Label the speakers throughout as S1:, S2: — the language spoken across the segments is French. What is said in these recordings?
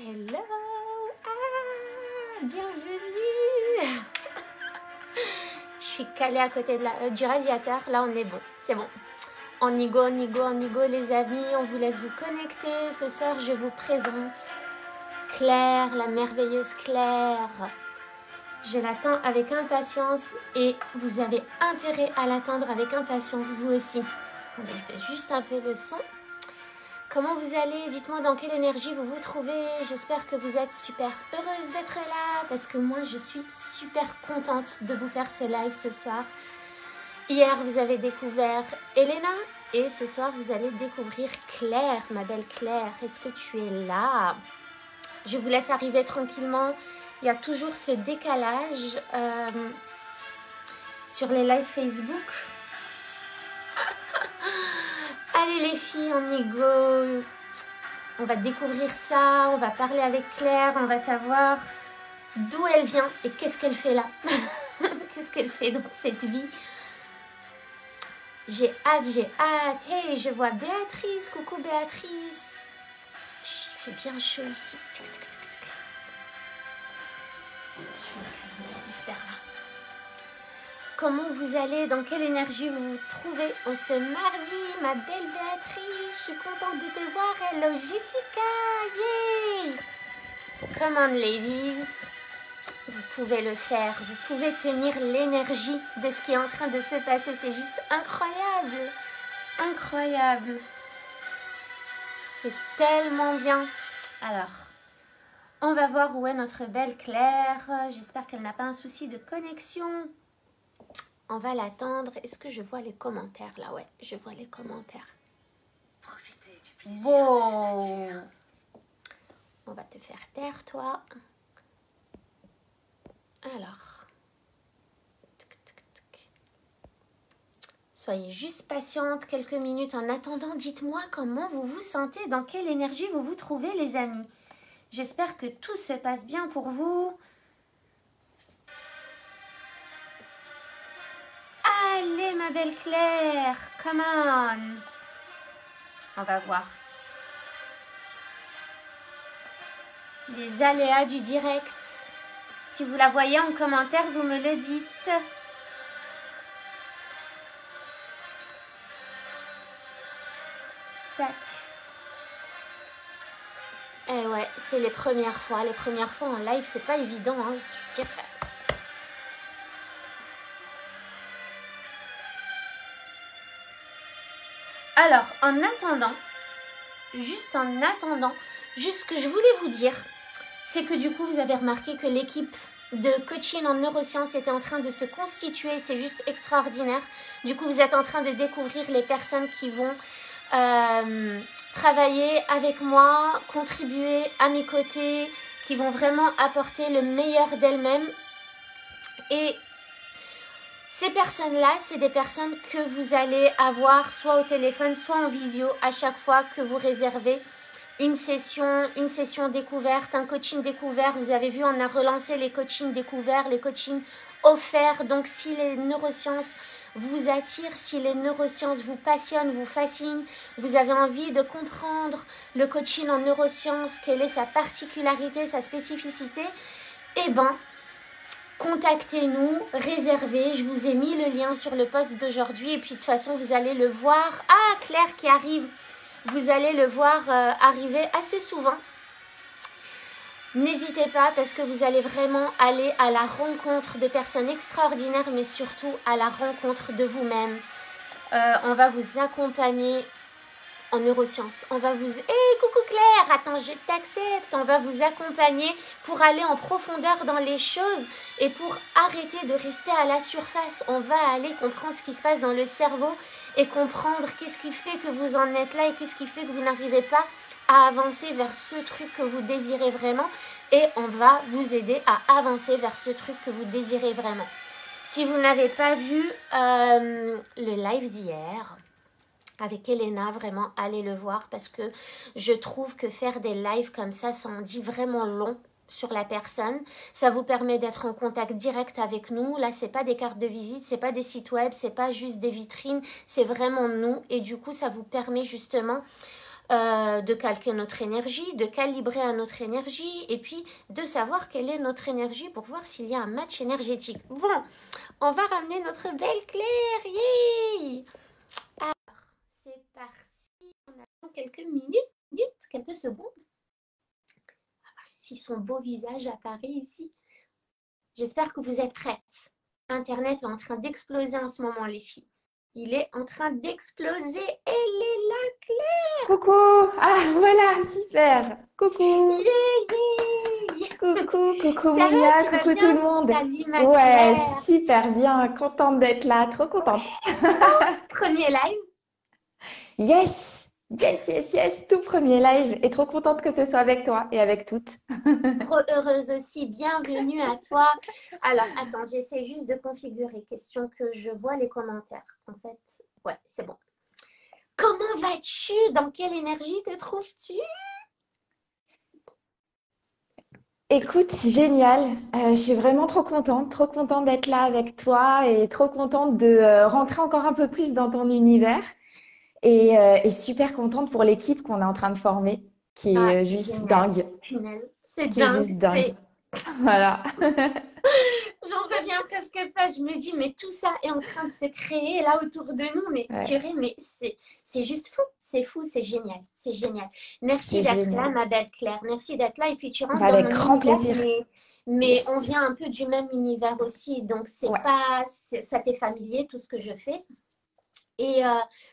S1: Hello, bienvenue. Je suis calée à côté de du radiateur, là on est bon, c'est bon. On y go, on y go, on y go les amis, on vous laisse vous connecter. Ce soir je vous présente Claire, la merveilleuse Claire. Je l'attends avec impatience et vous avez intérêt à l'attendre avec impatience, vous aussi. Attendez, je baisse juste un peu le son. Comment vous allez? Dites-moi dans quelle énergie vous vous trouvez. J'espère que vous êtes super heureuse d'être là parce que moi je suis super contente de vous faire ce live ce soir. Hier vous avez découvert Elena et ce soir vous allez découvrir Claire, ma belle Claire. Est-ce que tu es là? Je vous laisse arriver tranquillement. Il y a toujours ce décalage sur les lives Facebook. Allez les filles, on y go. On va découvrir ça, on va parler avec Claire, on va savoir d'où elle vient et qu'est-ce qu'elle fait là. Qu'est-ce qu'elle fait dans cette vie. J'ai hâte, j'ai hâte. Hey, je vois Béatrice. Coucou Béatrice. Il fait bien chaud ici. Je vais me caler juste vers là. Comment vous allez? Dans quelle énergie vous vous trouvez en ce mardi, ma belle Béatrice? Je suis contente de te voir. Hello Jessica. Yay! Come on ladies. Vous pouvez le faire. Vous pouvez tenir l'énergie de ce qui est en train de se passer. C'est juste incroyable. Incroyable. C'est tellement bien. Alors, on va voir où est notre belle Claire. J'espère qu'elle n'a pas un souci de connexion. On va l'attendre. Est-ce que je vois les commentaires là? Ouais, je vois les commentaires.
S2: Profitez du plaisir
S1: Bon.
S2: de la nature.
S1: On va te faire taire, toi. Alors. Soyez juste patiente quelques minutes. En attendant, dites-moi comment vous vous sentez, dans quelle énergie vous vous trouvez, les amis. J'espère que tout se passe bien pour vous. Allez, ma belle Claire, come on. On va voir. Les aléas du direct. Si vous la voyez en commentaire, vous me le dites. Tac. Eh ouais, c'est les premières fois. Les premières fois en live, c'est pas évident, hein, je dirais. Alors, en attendant, juste ce que je voulais vous dire, c'est que du coup, vous avez remarqué que l'équipe de coaching en neurosciences était en train de se constituer. C'est juste extraordinaire. Du coup, vous êtes en train de découvrir les personnes qui vont travailler avec moi, contribuer à mes côtés, qui vont vraiment apporter le meilleur d'elles-mêmes. Et ces personnes-là, c'est des personnes que vous allez avoir soit au téléphone, soit en visio à chaque fois que vous réservez une session découverte, un coaching découvert. Vous avez vu, on a relancé les coachings découverts, les coachings offerts. Donc, si les neurosciences vous attirent, si les neurosciences vous passionnent, vous fascinent, vous avez envie de comprendre le coaching en neurosciences, quelle est sa particularité, sa spécificité, eh ben, contactez-nous, réservez, je vous ai mis le lien sur le post d'aujourd'hui et puis de toute façon vous allez le voir. Ah, Claire qui arrive, vous allez le voir arriver assez souvent. N'hésitez pas parce que vous allez vraiment aller à la rencontre de personnes extraordinaires mais surtout à la rencontre de vous-même. On va vous accompagner en neurosciences. On va vous... Hey, coucou Claire, attends, je t'accepte. On va vous accompagner pour aller en profondeur dans les choses et pour arrêter de rester à la surface. On va aller comprendre ce qui se passe dans le cerveau et comprendre qu'est-ce qui fait que vous en êtes là et qu'est-ce qui fait que vous n'arrivez pas à avancer vers ce truc que vous désirez vraiment. Et on va vous aider à avancer vers ce truc que vous désirez vraiment. Si vous n'avez pas vu le live d'hier avec Elena, vraiment allez le voir parce que je trouve que faire des lives comme ça en dit vraiment long sur la personne. Ça vous permet d'être en contact direct avec nous. Là, c'est pas des cartes de visite, c'est pas des sites web, c'est pas juste des vitrines, c'est vraiment nous. Et du coup, ça vous permet justement de calquer notre énergie, de calibrer notre énergie et puis de savoir quelle est notre énergie pour voir s'il y a un match énergétique. Bon, on va ramener notre belle Claire. Yay! Alors, c'est parti. On attend quelques minutes, quelques secondes. Si son beau visage apparaît ici. J'espère que vous êtes prêtes. Internet est en train d'exploser en ce moment, les filles. Il est en train d'exploser. Elle est là, Claire.
S3: Coucou! Ah, voilà, super! Coucou!
S1: Yeah.
S3: Coucou
S1: Ça va,
S3: Mounia,
S1: tu vas
S3: coucou
S1: bien?
S3: tout le monde!
S1: Salut, ma
S3: Ouais,
S1: Claire.
S3: super bien, contente d'être là, trop contente!
S1: Premier live.
S3: Yes! Yes, tout premier live et trop contente que ce soit avec toi et avec toutes.
S1: Trop heureuse aussi. Bienvenue à toi. Alors, attends, j'essaie juste de configurer. Question que je vois les commentaires. En fait, ouais, c'est bon. Comment vas-tu? Dans quelle énergie te trouves-tu?
S3: Écoute, génial. Je suis vraiment trop contente d'être là avec toi et trop contente de rentrer encore un peu plus dans ton univers et super contente pour l'équipe qu'on est en train de former, qui
S1: Ah,
S3: est juste
S1: génial.
S3: dingue,
S1: Punaise. C'est
S3: qui est
S1: dingue.
S3: juste dingue. Voilà.
S1: J'en reviens presque pas. Je me dis, mais tout ça est en train de se créer là autour de nous. Mais
S3: Ouais,
S1: purée, mais c'est juste fou, c'est génial. C'est génial. Merci
S3: c'est
S1: d'être là,
S3: génial.
S1: ma belle Claire. Merci d'être là. Et puis tu rentres
S3: Bah,
S1: dans
S3: avec
S1: mon
S3: grand
S1: univers,
S3: plaisir.
S1: mais
S3: Yes.
S1: on vient un peu du même univers aussi. Donc
S3: Ouais.
S1: ça t'est familier, tout ce que je fais. Et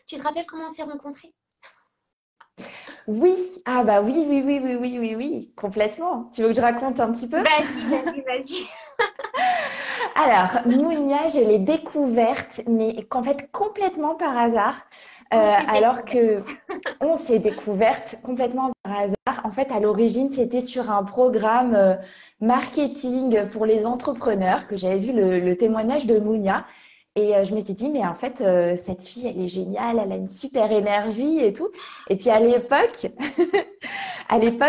S1: tu te rappelles comment on s'est rencontrés?
S3: Oui, ah bah oui, complètement. Tu veux que je raconte un petit peu?
S1: Vas-y.
S3: Alors, Mounia, je l'ai découverte, mais qu'en fait complètement par hasard.
S1: On s'est
S3: Alors que
S1: découvert.
S3: on s'est découverte complètement par hasard. En fait, à l'origine, c'était sur un programme marketing pour les entrepreneurs que j'avais vu le témoignage de Mounia. Et je m'étais dit, mais en fait, cette fille, elle est géniale, elle a une super énergie et tout. Et puis à l'époque,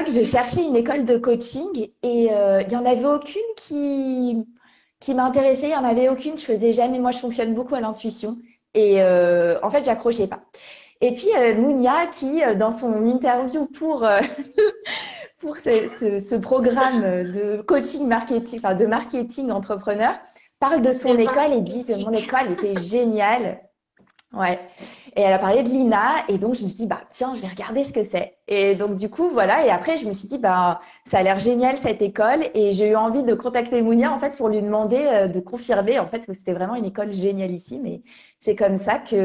S3: je cherchais une école de coaching et il n'y en avait aucune qui m'intéressait, il n'y en avait aucune, je faisais jamais. Moi, je fonctionne beaucoup à l'intuition et en fait, j'accrochais pas. Et puis Mounia qui, dans son interview pour ce programme de coaching marketing, enfin de marketing entrepreneur, parle de
S1: De
S3: son
S1: vente
S3: école et dit que mon
S1: éthique.
S3: école était géniale. Ouais. Et elle a parlé de l'INA et donc je me suis dit bah tiens je vais regarder ce que c'est. Et donc du coup voilà et après je me suis dit bah ça a l'air génial cette école et j'ai eu envie de contacter Mounia en fait pour lui demander de confirmer en fait que c'était vraiment une école génialissime et c'est comme ça que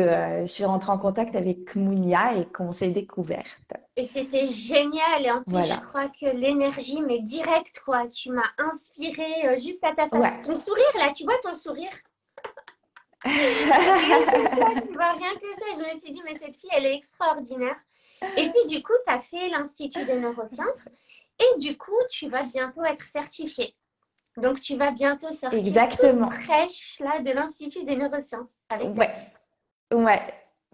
S3: je suis rentrée en contact avec Mounia et qu'on s'est découverte.
S1: Et c'était génial. Et en plus, je
S3: Voilà.
S1: crois que l'énergie, mais direct, quoi. Tu m'as inspiré juste à ta face.
S3: Ouais.
S1: Ton sourire, là, tu vois ton sourire? Rien que ça, tu vois, rien que ça. Je me suis dit, mais cette fille, elle est extraordinaire. Et puis, du coup, tu as fait l'Institut des neurosciences. Et du coup, tu vas bientôt être certifiée. Donc, tu vas bientôt sortir toute
S3: Exactement.
S1: fraîche, là, de l'Institut des neurosciences avec ta...
S3: Ouais. Ouais.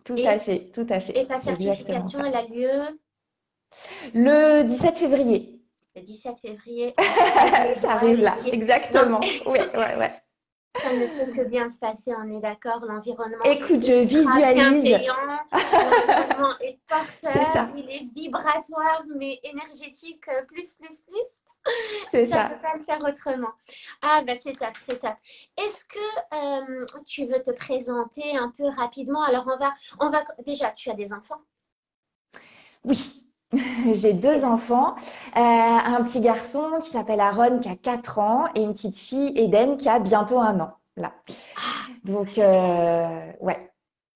S3: Tout à
S1: Et,
S3: fait. Tout à fait.
S1: et ta
S3: C'est exactement
S1: certification,
S3: ça.
S1: elle a lieu
S3: Le 17 février.
S1: le 17 février. On croise les
S3: Ça
S1: doigts,
S3: arrive là.
S1: l'équipe. Non,
S3: Exactement. Ouais.
S1: ça ne peut que bien se passer, on est d'accord. L'environnement
S3: Écoute, je
S1: ultra
S3: visualise.
S1: bienveillant, l'environnement est
S3: C'est
S1: porteur,
S3: ça.
S1: il est vibratoire, mais énergétique plus.
S3: C'est
S1: Ça ne
S3: ça.
S1: peut pas le faire autrement. Ah, bah c'est top, c'est top. Est-ce que tu veux te présenter un peu rapidement? Alors, déjà, tu as des enfants?
S3: Oui. J'ai deux enfants, un petit garçon qui s'appelle Aaron qui a 4 ans et une petite fille Eden qui a bientôt 1 an. Là.
S1: Ah,
S3: Donc,
S1: la classe.
S3: ouais,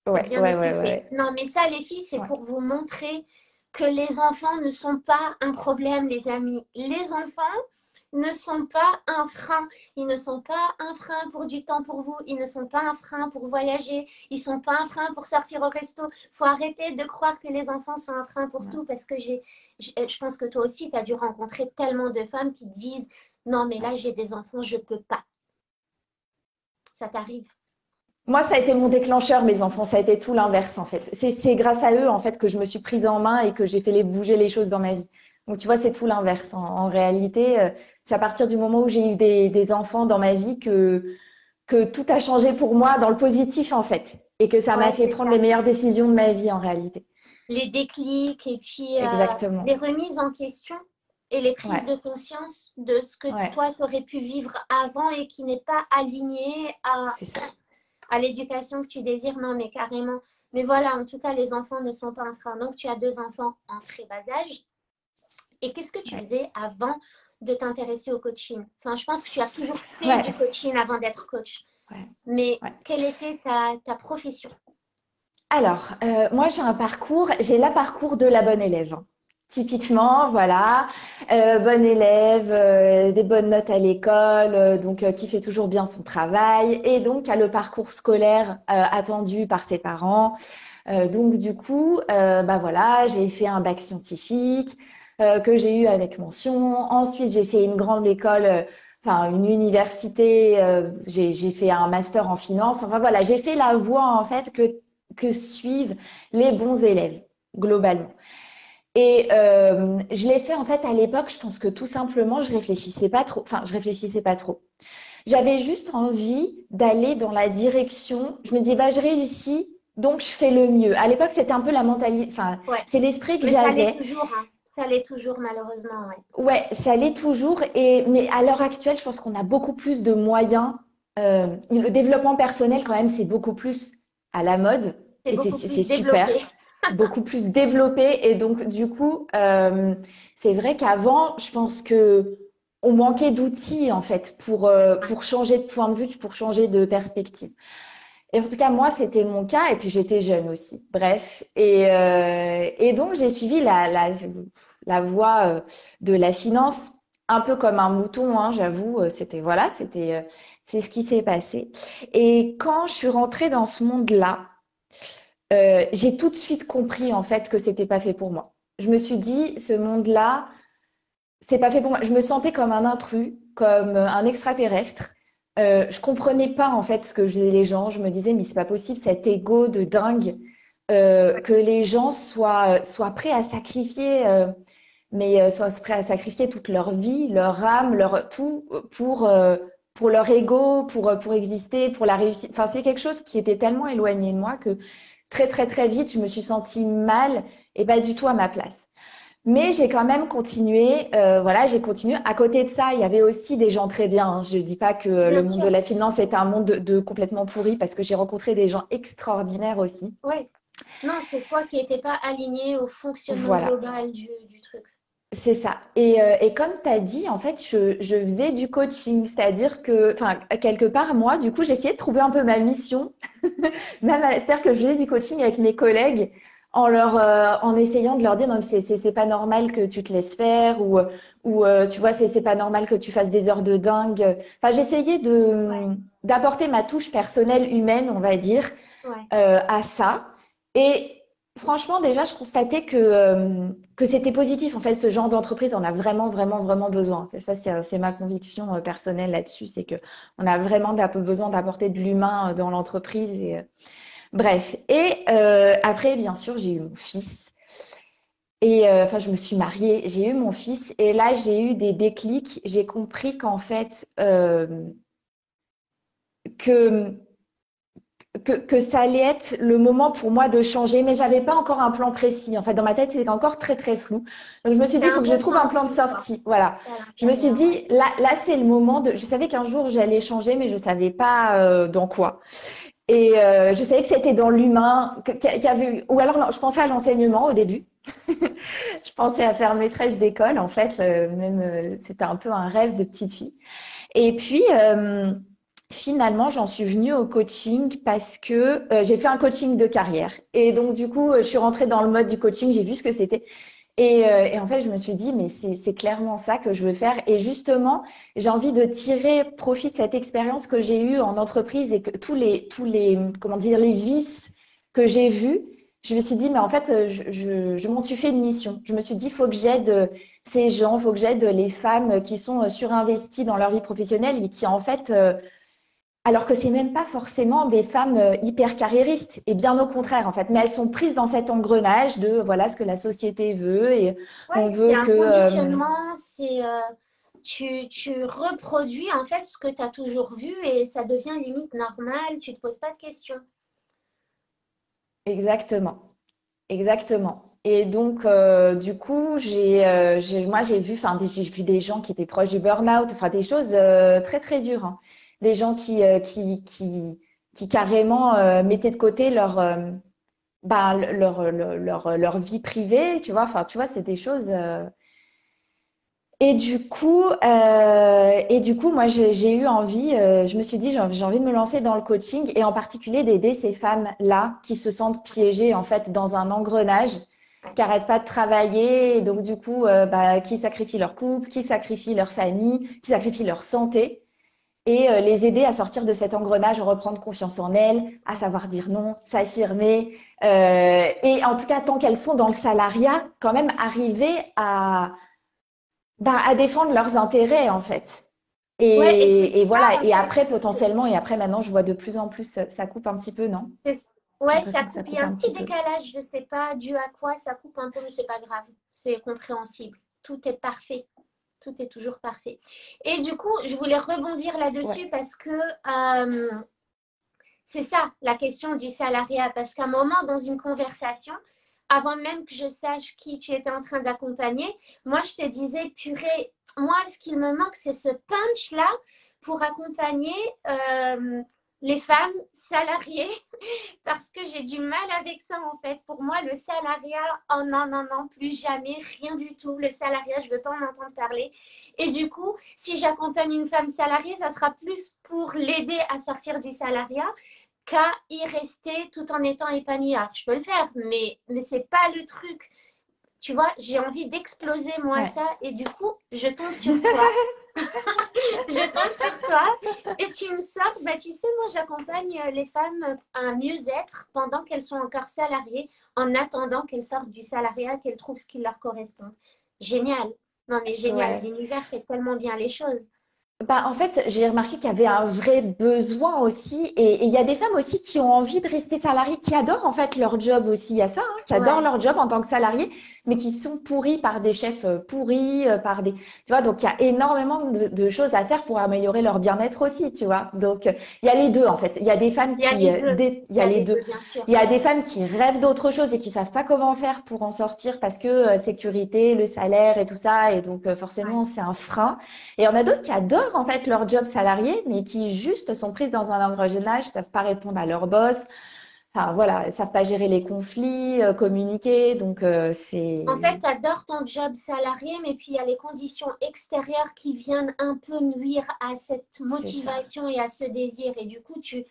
S1: C'est bien équipé.
S3: ouais.
S1: Non, mais ça, les filles, c'est
S3: Ouais.
S1: pour vous montrer que les enfants ne sont pas un problème, les amis. Les enfants ne sont pas un frein. Ils ne sont pas un frein pour du temps pour vous. Ils ne sont pas un frein pour voyager. Ils ne sont pas un frein pour sortir au resto. Il faut arrêter de croire que les enfants sont un frein pour
S3: Ouais.
S1: tout parce que je pense que toi aussi, tu as dû rencontrer tellement de femmes qui disent non, mais là, j'ai des enfants, je ne peux pas. Ça t'arrive?
S3: Moi, ça a été mon déclencheur, mes enfants. Ça a été tout l'inverse, en fait. C'est grâce à eux, en fait, que je me suis prise en main et que j'ai fait bouger les choses dans ma vie. Donc, tu vois, c'est tout l'inverse. En réalité, c'est à partir du moment où j'ai eu des enfants dans ma vie que tout a changé pour moi dans le positif, en fait. Et que ça m'a
S1: Ouais,
S3: fait
S1: c'est
S3: prendre
S1: ça.
S3: les meilleures décisions de ma vie, en réalité.
S1: les déclics et puis les
S3: exactement.
S1: remises en question et les prises
S3: Ouais,
S1: de conscience de ce que
S3: ouais,
S1: toi, tu aurais pu vivre avant et qui n'est pas aligné
S3: c'est ça.
S1: à l'éducation que tu désires. Non, mais carrément. Mais voilà, en tout cas, les enfants ne sont pas un frein. Donc, tu as deux enfants en très bas âge. Et qu'est-ce que tu
S3: Ouais,
S1: faisais avant de t'intéresser au coaching? Enfin, je pense que tu as toujours fait
S3: ouais,
S1: du coaching avant d'être coach.
S3: ouais.
S1: Mais
S3: Ouais.
S1: quelle était ta profession?
S3: Alors, moi, j'ai la parcours de la bonne élève, hein. Typiquement, voilà, bonne élève, des bonnes notes à l'école, donc qui fait toujours bien son travail, et donc a le parcours scolaire attendu par ses parents. Donc du coup, bah voilà, j'ai fait un bac scientifique que j'ai eu avec mention. Ensuite, j'ai fait une grande école, enfin une université. J'ai fait un master en finance. Enfin voilà, j'ai fait la voie en fait que suivent les bons élèves globalement. Et je l'ai fait en fait à l'époque. Je pense que tout simplement, je réfléchissais pas trop. Enfin, je réfléchissais pas trop. J'avais juste envie d'aller dans la direction. Je me dis, bah, je réussis, donc je fais le mieux. À l'époque, c'était un peu la mentalité, enfin,
S1: Ouais.
S3: c'est l'esprit que
S1: Mais ça l'est
S3: j'avais.
S1: toujours, hein. Ça l'est toujours, malheureusement, ouais.
S3: Ouais, ça l'est toujours. Mais à l'heure actuelle, je pense qu'on a beaucoup plus de moyens. Le développement personnel, quand même, c'est beaucoup plus à la mode
S1: C'est
S3: et
S1: beaucoup
S3: c'est
S1: plus
S3: super,
S1: développé.
S3: beaucoup plus développé. Et donc, du coup, c'est vrai qu'avant, je pense que on manquait d'outils, en fait, pour changer de point de vue, pour changer de perspective. Et en tout cas, moi, c'était mon cas. Et puis, j'étais jeune aussi. Bref. Et donc, j'ai suivi la voie de la finance, un peu comme un mouton, hein, j'avoue. C'est ce qui s'est passé. Et quand je suis rentrée dans ce monde-là, j'ai tout de suite compris, en fait, que c'était pas fait pour moi. Je me suis dit, ce monde-là, c'est pas fait pour moi. Je me sentais comme un intrus, comme un extraterrestre. Je comprenais pas en fait ce que faisaient les gens. Je me disais mais c'est pas possible cet ego de dingue que les gens soient prêts à sacrifier, soient prêts à sacrifier toute leur vie, leur âme, leur tout pour leur ego, pour exister, pour la réussite. Enfin c'est quelque chose qui était tellement éloigné de moi que très très très vite je me suis sentie mal et pas du tout à ma place. Mais j'ai quand même continué, voilà, j'ai continué. À côté de ça, il y avait aussi des gens très bien, hein. Je ne dis pas que
S1: Bien
S3: le monde de
S1: sûr.
S3: la finance est un monde de complètement pourri parce que j'ai rencontré des gens extraordinaires aussi.
S1: Ouais. Non, c'est toi qui n'étais pas aligné au fonctionnement
S3: Voilà,
S1: global du truc.
S3: c'est ça. Et comme tu as dit, en fait, je faisais du coaching, c'est-à-dire que, enfin, quelque part, moi, du coup, j'essayais de trouver un peu ma mission. C'est-à-dire que je faisais du coaching avec mes collègues en essayant de leur dire non, mais c'est pas normal que tu te laisses faire ou tu vois, c'est pas normal que tu fasses des heures de dingue. Enfin, j'essayais
S1: Ouais,
S3: d'apporter ma touche personnelle humaine, on va dire,
S1: ouais.
S3: à ça. Et franchement, déjà, je constatais que c'était positif. En fait, ce genre d'entreprise en a vraiment, vraiment, vraiment besoin. Et ça, c'est ma conviction personnelle là-dessus, c'est que on a vraiment besoin d'apporter de l'humain dans l'entreprise. Bref. Et après, bien sûr, j'ai eu mon fils. Et enfin, je me suis mariée, j'ai eu mon fils. Et là, j'ai eu des déclics. J'ai compris qu'en fait, que que ça allait être le moment pour moi de changer, mais j'avais pas encore un plan précis. En fait, dans ma tête, c'était encore très très flou. Donc je me suis dit,
S1: C'était
S3: il faut
S1: un
S3: que je trouve un plan de
S1: ressenti, quoi.
S3: sortie. Voilà.
S1: C'est à
S3: Je me suis
S1: l'intérieur, ouais.
S3: dit, là c'est le moment de. Je savais qu'un jour j'allais changer, mais je savais pas dans quoi. Et je savais que c'était dans l'humain, qu'il y avait. Ou alors, non, je pensais à l'enseignement au début. Je pensais à faire maîtresse d'école, en fait. Même, c'était un peu un rêve de petite fille. Et puis, finalement, j'en suis venue au coaching parce que j'ai fait un coaching de carrière. Et donc, du coup, je suis rentrée dans le mode du coaching, j'ai vu ce que c'était. Et en fait, je me suis dit, mais c'est clairement ça que je veux faire. Et justement, j'ai envie de tirer profit de cette expérience que j'ai eue en entreprise et que comment dire, les vices que j'ai vus. Je me suis dit, mais en fait, je m'en suis fait une mission. Je me suis dit, il faut que j'aide ces gens, il faut que j'aide les femmes qui sont surinvesties dans leur vie professionnelle et qui, en fait, alors que c'est même pas forcément des femmes hyper carriéristes, et bien au contraire en fait, mais elles sont prises dans cet engrenage de voilà ce que la société veut et
S1: Ouais,
S3: on
S1: c'est
S3: veut
S1: un
S3: que
S1: conditionnement, tu reproduis en fait ce que tu as toujours vu et ça devient limite normal, tu te poses pas de questions.
S3: exactement. exactement. Et donc, du coup, moi, j'ai vu, enfin, j'ai vu des gens qui étaient proches du burn-out, enfin, des choses très, très dures, hein. Des gens qui carrément mettaient de côté leur vie privée, tu vois. Enfin, tu vois, c'est des choses. Et du coup, moi, j'ai eu envie, je me suis dit, j'ai envie de me lancer dans le coaching et en particulier d'aider ces femmes-là qui se sentent piégées en fait dans un engrenage,
S1: Ouais.
S3: qui n'arrêtent pas de travailler, et donc du coup, qui sacrifient leur couple, qui sacrifient leur famille, qui sacrifient leur santé, et les aider à sortir de cet engrenage, à reprendre confiance en elles, à savoir dire non, s'affirmer, et en tout cas, tant qu'elles sont dans le salariat, quand même arriver à défendre leurs intérêts en fait.
S1: Ouais, et c'est
S3: Et
S1: ça
S3: voilà.
S1: en
S3: Et
S1: fait.
S3: après, potentiellement, et après, maintenant, je vois de plus en plus, ça coupe un petit peu, non?
S1: C'est-
S3: J'ai
S1: Ouais, ça
S3: l'impression que ça
S1: coupe. Il y a
S3: coupe
S1: un
S3: un
S1: petit
S3: petit peu.
S1: décalage, je sais pas dû à quoi, ça coupe un peu, mais c'est pas grave. C'est compréhensible. Tout est parfait. Tout est toujours parfait. Et du coup, je voulais rebondir
S3: Ouais,
S1: là-dessus parce que c'est ça la question du salariat. Parce qu'à un moment, dans une conversation, avant même que je sache qui tu étais en train d'accompagner, moi, je te disais, purée, moi, ce qu'il me manque, c'est ce punch-là pour accompagner les femmes salariées parce que j'ai du mal avec ça en fait. Pour moi, le salariat, oh non, non, non, plus jamais, rien du tout. Le salariat, je ne veux pas en entendre parler. Et du coup, si j'accompagne une femme salariée, ça sera plus pour l'aider à sortir du salariat qu'à y rester tout en étant épanouie. Alors, je peux le faire, mais ce n'est pas le truc. Tu vois, j'ai envie d'exploser moi
S3: ouais.
S1: ça et du coup, je tombe sur toi. Je tombe sur toi et tu me sors, bah, tu sais, moi j'accompagne les femmes à un mieux-être pendant qu'elles sont encore salariées, en attendant qu'elles sortent du salariat, qu'elles trouvent ce qui leur correspond. Génial. Non mais génial,
S3: Ouais.
S1: l'univers fait tellement bien les choses.
S3: Bah, en fait, j'ai remarqué qu'il y avait un vrai besoin aussi. Et il y a des femmes aussi qui ont envie de rester salariées, qui adorent en fait leur job aussi. Il y a ça, hein, qui adorent
S1: Ouais,
S3: leur job en tant que salariés, mais qui sont pourris par des chefs pourris, par des… Tu vois, donc il y a énormément de choses à faire pour améliorer leur bien-être aussi, tu vois. Donc, il y a les deux en fait. Il y a des femmes
S1: il y a
S3: qui…
S1: les deux.
S3: il
S1: Il
S3: y
S1: y
S3: a
S1: a
S3: les
S1: les
S3: deux.
S1: deux, bien sûr.
S3: Il y a des femmes qui rêvent d'autre chose et qui savent pas comment faire pour en sortir parce que sécurité, le salaire et tout ça. Et donc,
S1: Ouais.
S3: forcément, c'est un frein. Et on a d'autres qui adorent en fait leur job salarié, mais qui juste sont prises dans un engrenage, savent pas répondre à leur boss, enfin voilà, savent pas gérer les conflits, communiquer. Donc
S1: En fait,
S3: c'est
S1: tu adores ton job salarié, mais puis il y a les conditions extérieures qui viennent un peu nuire à cette
S3: c'est ça.
S1: motivation et à ce désir. Et du coup, tu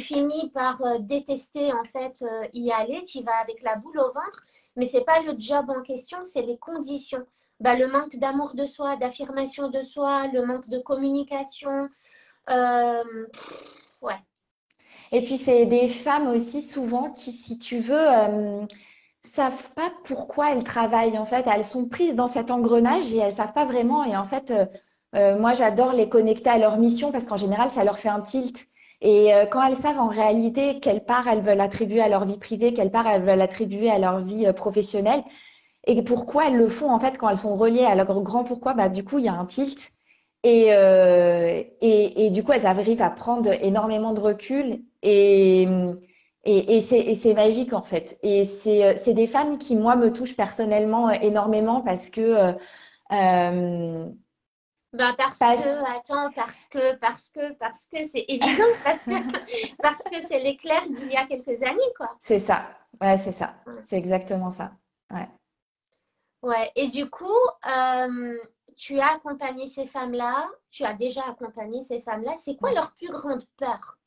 S1: finis par détester en fait y aller, tu y vas avec la boule au ventre, mais c'est pas le job en question, c'est les conditions. Bah, le manque d'amour de soi, d'affirmation de soi, le manque de communication. euh, ouais,
S3: Et puis c'est des femmes aussi souvent qui, si tu veux, savent pas pourquoi elles travaillent en fait. Elles sont prises dans cet engrenage et elles savent pas vraiment. Et en fait, moi j'adore les connecter à leur mission parce qu'en général ça leur fait un tilt. Et quand elles savent en réalité quelle part elles veulent attribuer à leur vie privée, quelle part elles veulent attribuer à leur vie professionnelle, et pourquoi elles le font en fait quand elles sont reliées à leur grand pourquoi, bah du coup il y a un tilt. Et du coup, elles arrivent à prendre énormément de recul et c'est magique en fait. Et c'est des femmes qui, moi, me touchent personnellement énormément parce que, euh,
S1: ben
S3: parce-
S1: parce que c'est évident, parce que c'est l'éclair d'il y a quelques années, quoi.
S3: c'est ça. Ouais, c'est ça. C'est exactement ça. Ouais.
S1: Ouais, et du coup, tu as accompagné ces femmes-là, tu as déjà accompagné ces femmes-là. C'est quoi
S3: Ouais.
S1: leur plus grande peur?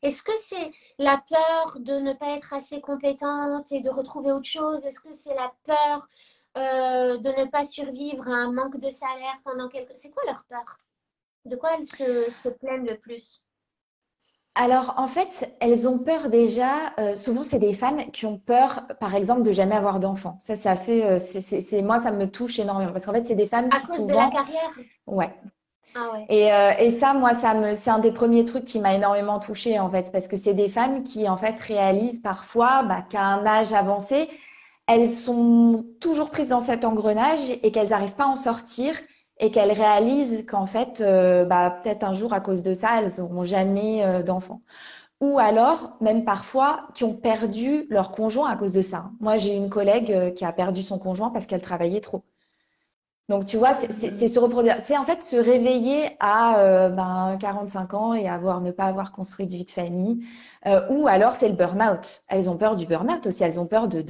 S1: Est-ce que c'est la peur de ne pas être assez compétente et de retrouver autre chose? Est-ce que c'est la peur de ne pas survivre à un manque de salaire pendant quelques… C'est quoi leur peur? De quoi elles se plaignent le plus?
S3: Alors, en fait, elles ont peur déjà. Souvent, c'est des femmes qui ont peur, par exemple, de jamais avoir d'enfants. Ça, c'est assez. Moi, ça me touche énormément parce qu'en fait, c'est des femmes
S1: À
S3: qui
S1: cause de la
S3: souvent.
S1: carrière?
S3: Ouais.
S1: Ah ouais.
S3: Et ça, moi, c'est un des premiers trucs qui m'a énormément touchée, en fait, parce que c'est des femmes qui, en fait, réalisent parfois bah, qu'à un âge avancé, elles sont toujours prises dans cet engrenage et qu'elles n'arrivent pas à en sortir et qu'elles réalisent qu'en fait, bah, peut-être un jour, à cause de ça, elles n'auront jamais d'enfants. ou alors, même parfois, qui ont perdu leur conjoint à cause de ça. Moi, j'ai une collègue qui a perdu son conjoint parce qu'elle travaillait trop. Donc, tu vois, c'est se reproduire. C'est en fait se réveiller à 45 ans et ne pas avoir construit de vie de famille. Ou alors, c'est le burn-out. Elles ont peur du burn-out aussi. Elles ont peur de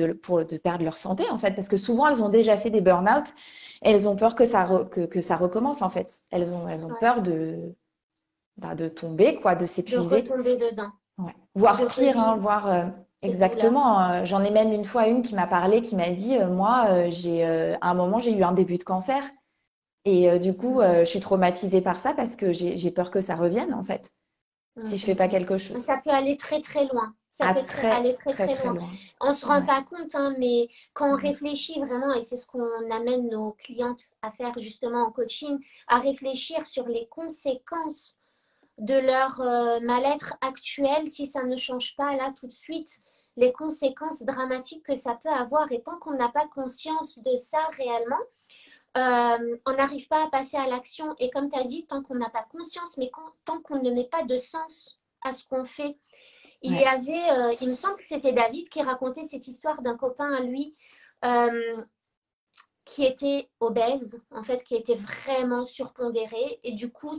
S3: perdre leur santé, en fait. Parce que souvent, elles ont déjà fait des burn-out et elles ont peur que ça recommence, en fait. Elles ont
S1: Ouais.
S3: peur de tomber, quoi, de
S1: De
S3: s'épuiser.
S1: retomber dedans,
S3: Ouais.
S1: de
S3: Voire pire, hein,
S1: revivre
S3: voire
S1: cette douleur.
S3: exactement. J'en ai même une fois une qui m'a parlé, qui m'a dit, moi, à un moment, j'ai eu un début de cancer. Et du coup,
S1: Mm,
S3: je suis traumatisée par ça parce que j'ai peur que ça revienne, en fait, si je fais pas quelque
S1: Mais
S3: chose.
S1: ça peut aller très très loin. Ça
S3: À
S1: peut
S3: très,
S1: aller très
S3: très,
S1: très
S3: très
S1: loin.
S3: loin.
S1: On ne se rend
S3: Ouais.
S1: pas compte, hein, mais quand on
S3: Mhm.
S1: réfléchit vraiment, et c'est ce qu'on amène nos clientes à faire justement en coaching, à réfléchir sur les conséquences de leur mal-être actuel si ça ne change pas là tout de suite, les conséquences dramatiques que ça peut avoir. Et tant qu'on n'a pas conscience de ça réellement, on n'arrive pas à passer à l'action. Et comme tu as dit, tant qu'on n'a pas conscience, mais tant qu'on ne met pas de sens à ce qu'on fait. Il y
S3: Ouais.
S1: avait, il me semble que c'était David qui racontait cette histoire d'un copain à lui euh, qui était obèse, en fait, qui était vraiment surpondéré. Et du coup,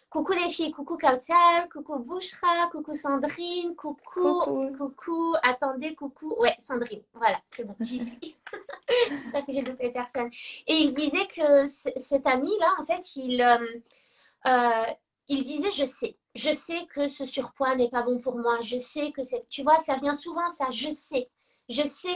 S1: coucou les filles, coucou Kautsal, coucou Bouchra, coucou Sandrine,
S3: Coucou.
S1: coucou, attendez, coucou. Ouais, Sandrine, voilà, c'est bon, j'y suis. J'espère que j'ai loupé personne. Et il disait que cet ami-là, en fait, euh, il disait, je sais que ce surpoids n'est pas bon pour moi, je sais que c'est, tu vois, ça vient souvent, ça, je sais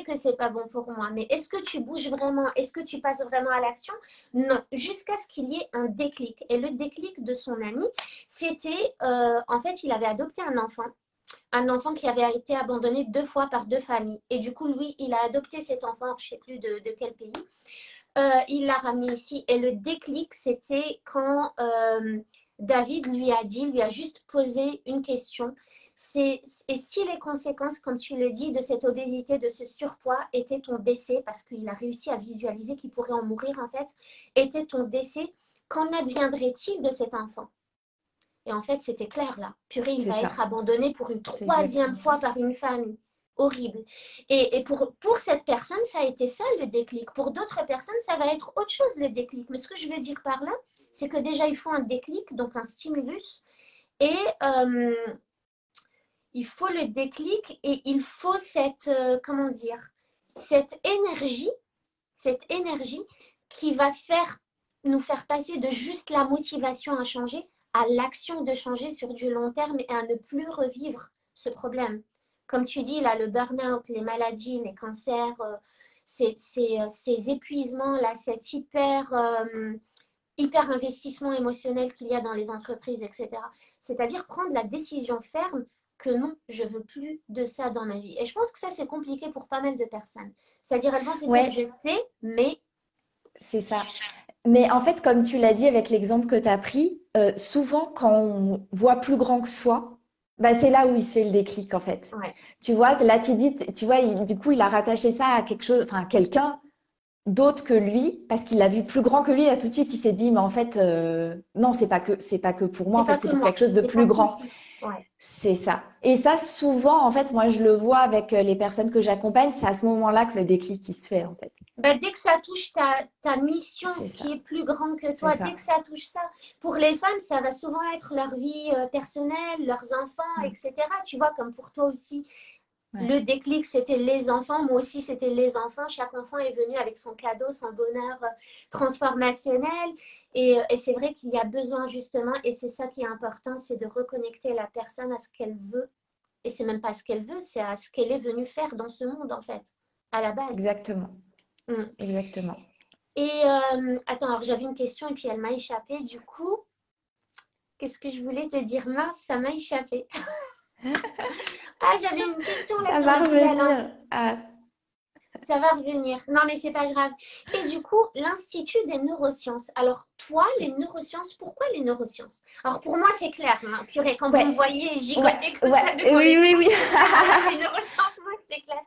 S1: que c'est pas bon pour moi, mais est-ce que tu bouges vraiment, est-ce que tu passes vraiment à l'action? Non, jusqu'à ce qu'il y ait un déclic. Et le déclic de son ami, c'était, en fait, il avait adopté un enfant qui avait été abandonné 2 fois par 2 familles. Et du coup, lui, il a adopté cet enfant, je ne sais plus de quel pays. Il l'a ramené ici. Et le déclic, c'était quand David lui a juste posé une question. Et si les conséquences, comme tu le dis, de cette obésité, de ce surpoids, étaient ton décès, parce qu'il a réussi à visualiser qu'il pourrait en mourir en fait, était ton décès, qu'en adviendrait-il de cet enfant? Et en fait, c'était clair là. Purée, il
S3: C'est
S1: va
S3: ça.
S1: être abandonné pour une
S3: C'est
S1: troisième
S3: exactement ça.
S1: fois par une famille. Horrible. Et pour cette personne, ça a été ça le déclic. Pour d'autres personnes, ça va être autre chose le déclic. Mais ce que je veux dire par là, c'est que déjà, il faut un déclic, donc un stimulus. Et il faut le déclic et il faut comment dire, cette énergie, cette énergie qui va nous faire passer de juste la motivation à changer à l'action de changer sur du long terme et à ne plus revivre ce problème. Comme tu dis, là, le burn-out, les maladies, les cancers, ces épuisements-là, cet hyper investissement émotionnel qu'il y a dans les entreprises, etc. C'est-à-dire prendre la décision ferme que non, je veux plus de ça dans ma vie. Et je pense que ça, c'est compliqué pour pas mal de personnes. C'est-à-dire, elles vont te dire,
S3: Ouais,
S1: je sais, mais
S3: c'est ça. Mais en fait, comme tu l'as dit avec l'exemple que tu as pris, souvent quand on voit plus grand que soi, bah, c'est là où il se fait le déclic en fait.
S1: ouais,
S3: Tu vois, là tu dis, tu vois, du coup, il a rattaché ça à quelque chose, enfin, à quelqu'un d'autre que lui, parce qu'il l'a vu plus grand que lui, et tout de suite, il s'est dit, mais en fait, non, c'est pas que pour moi,
S1: c'est
S3: en
S1: pas
S3: fait, c'est
S1: que
S3: pour
S1: moi,
S3: quelque chose de
S1: c'est
S3: plus
S1: pas
S3: grand.
S1: qu'ici. Ouais.
S3: C'est ça. Et ça, souvent, en fait, moi, je le vois avec les personnes que j'accompagne, c'est à ce moment-là que le déclic qui se fait, en fait.
S1: Ben, dès que ça touche ta mission,
S3: C'est
S1: ce qui
S3: ça.
S1: est plus grand que
S3: C'est
S1: toi, dès
S3: ça.
S1: que ça touche ça, pour les femmes, ça va souvent être leur vie personnelle, leurs enfants,
S3: Mm.
S1: etc. Tu vois, comme pour toi aussi,
S3: Ouais.
S1: le déclic, c'était les enfants. Moi aussi, c'était les enfants. Chaque enfant est venu avec son cadeau, son bonheur transformationnel. Et c'est vrai qu'il y a besoin justement, et c'est ça qui est important, c'est de reconnecter la personne à ce qu'elle veut. Et c'est même pas ce qu'elle veut, c'est à ce qu'elle est venue faire dans ce monde, en fait, à la base.
S3: Exactement.
S1: Mm.
S3: Exactement.
S1: Et attends, alors j'avais une question et puis elle m'a échappé. Du coup, qu'est-ce que je voulais te dire? Mince, ça m'a échappé. Ah, j'avais une question là
S3: Ça
S1: sur
S3: va
S1: le fil à linge.
S3: revenir. Ah,
S1: Ça va revenir. Non, mais c'est pas grave. Et du coup, l'Institut des neurosciences. Alors, toi, les neurosciences, pourquoi les neurosciences? Alors, pour moi, c'est clair. Hein. Purée, quand vous me
S3: ouais.
S1: voyez
S3: Ouais.
S1: gigoter comme
S3: Ouais.
S1: ça devant
S3: Oui, oui,
S1: l'écran,
S3: oui.
S1: ah ouais, les neurosciences, moi, c'est clair.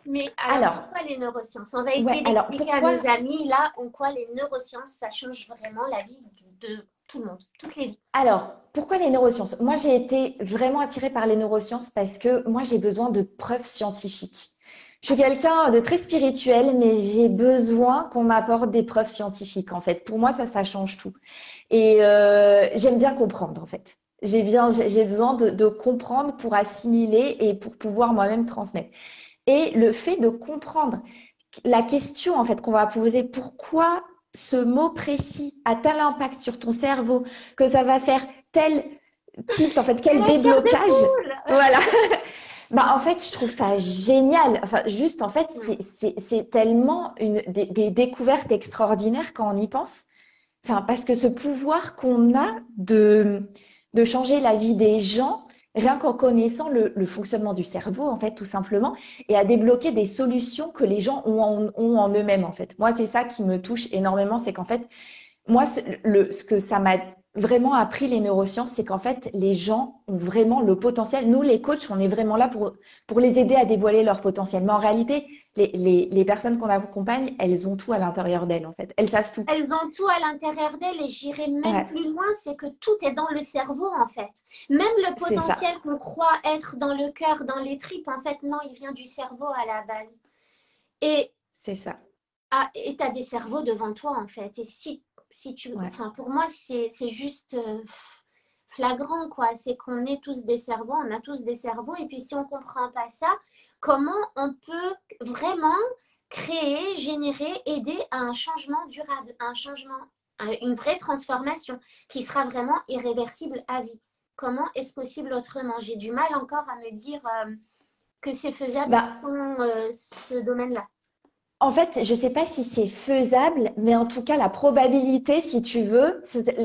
S1: Mais alors,
S3: Alors,
S1: pourquoi les neurosciences? On va
S3: ouais.
S1: essayer
S3: Alors,
S1: d'expliquer à
S3: pourquoi?
S1: nos amis, là, en quoi les neurosciences, ça change vraiment la vie de tout le monde, toutes les vies.
S3: Alors, pourquoi les neurosciences? Moi, j'ai été vraiment attirée par les neurosciences parce que moi, j'ai besoin de preuves scientifiques. Je suis quelqu'un de très spirituel, mais j'ai besoin qu'on m'apporte des preuves scientifiques, en fait. Pour moi, ça change tout. Et j'aime bien comprendre, en fait. J'ai besoin de comprendre pour assimiler et pour pouvoir moi-même transmettre. Et le fait de comprendre la question, en fait, qu'on va poser, pourquoi ce mot précis a tel impact sur ton cerveau que ça va faire tel tilt, en fait,
S1: C'est
S3: quel
S1: la chair de
S3: déblocage.
S1: poule.
S3: Voilà. Bah, en fait, je trouve ça génial. Enfin, juste, en fait,
S1: Ouais.
S3: c'est tellement des découvertes extraordinaires quand on y pense. Enfin, parce que ce pouvoir qu'on a de changer la vie des gens, rien qu'en connaissant le fonctionnement du cerveau, en fait, tout simplement, et à débloquer des solutions que les gens ont en eux-mêmes, en fait. Moi, c'est ça qui me touche énormément, c'est qu'en fait, moi, ce que ça m'a vraiment appris les neurosciences, c'est qu'en fait, les gens ont vraiment le potentiel. Nous, les coachs, on est vraiment là pour les aider à dévoiler leur potentiel. Mais en réalité, les personnes qu'on accompagne, elles ont tout à l'intérieur d'elles, en fait. Elles savent tout.
S1: Elles ont tout à l'intérieur d'elles et j'irai même
S3: Ouais,
S1: plus loin, c'est que tout est dans le cerveau en fait. Même le
S3: c'est ça.
S1: potentiel qu'on croit être dans le cœur, dans les tripes, en fait, non, il vient du cerveau à la base. Et
S3: C'est ça.
S1: et tu as des cerveaux devant toi en fait. Et si tu.
S3: Ouais.
S1: Enfin, pour moi, c'est juste flagrant quoi. C'est qu'on est tous des cerveaux, on a tous des cerveaux. Et puis si on ne comprend pas ça, comment on peut vraiment créer, générer, aider à un changement durable, un changement, une vraie transformation qui sera vraiment irréversible à vie. Comment est-ce possible autrement? J'ai du mal encore à me dire que c'est faisable
S3: Bah,
S1: sans ce domaine-là.
S3: en fait, je ne sais pas si c'est faisable, mais en tout cas, la probabilité, si tu veux,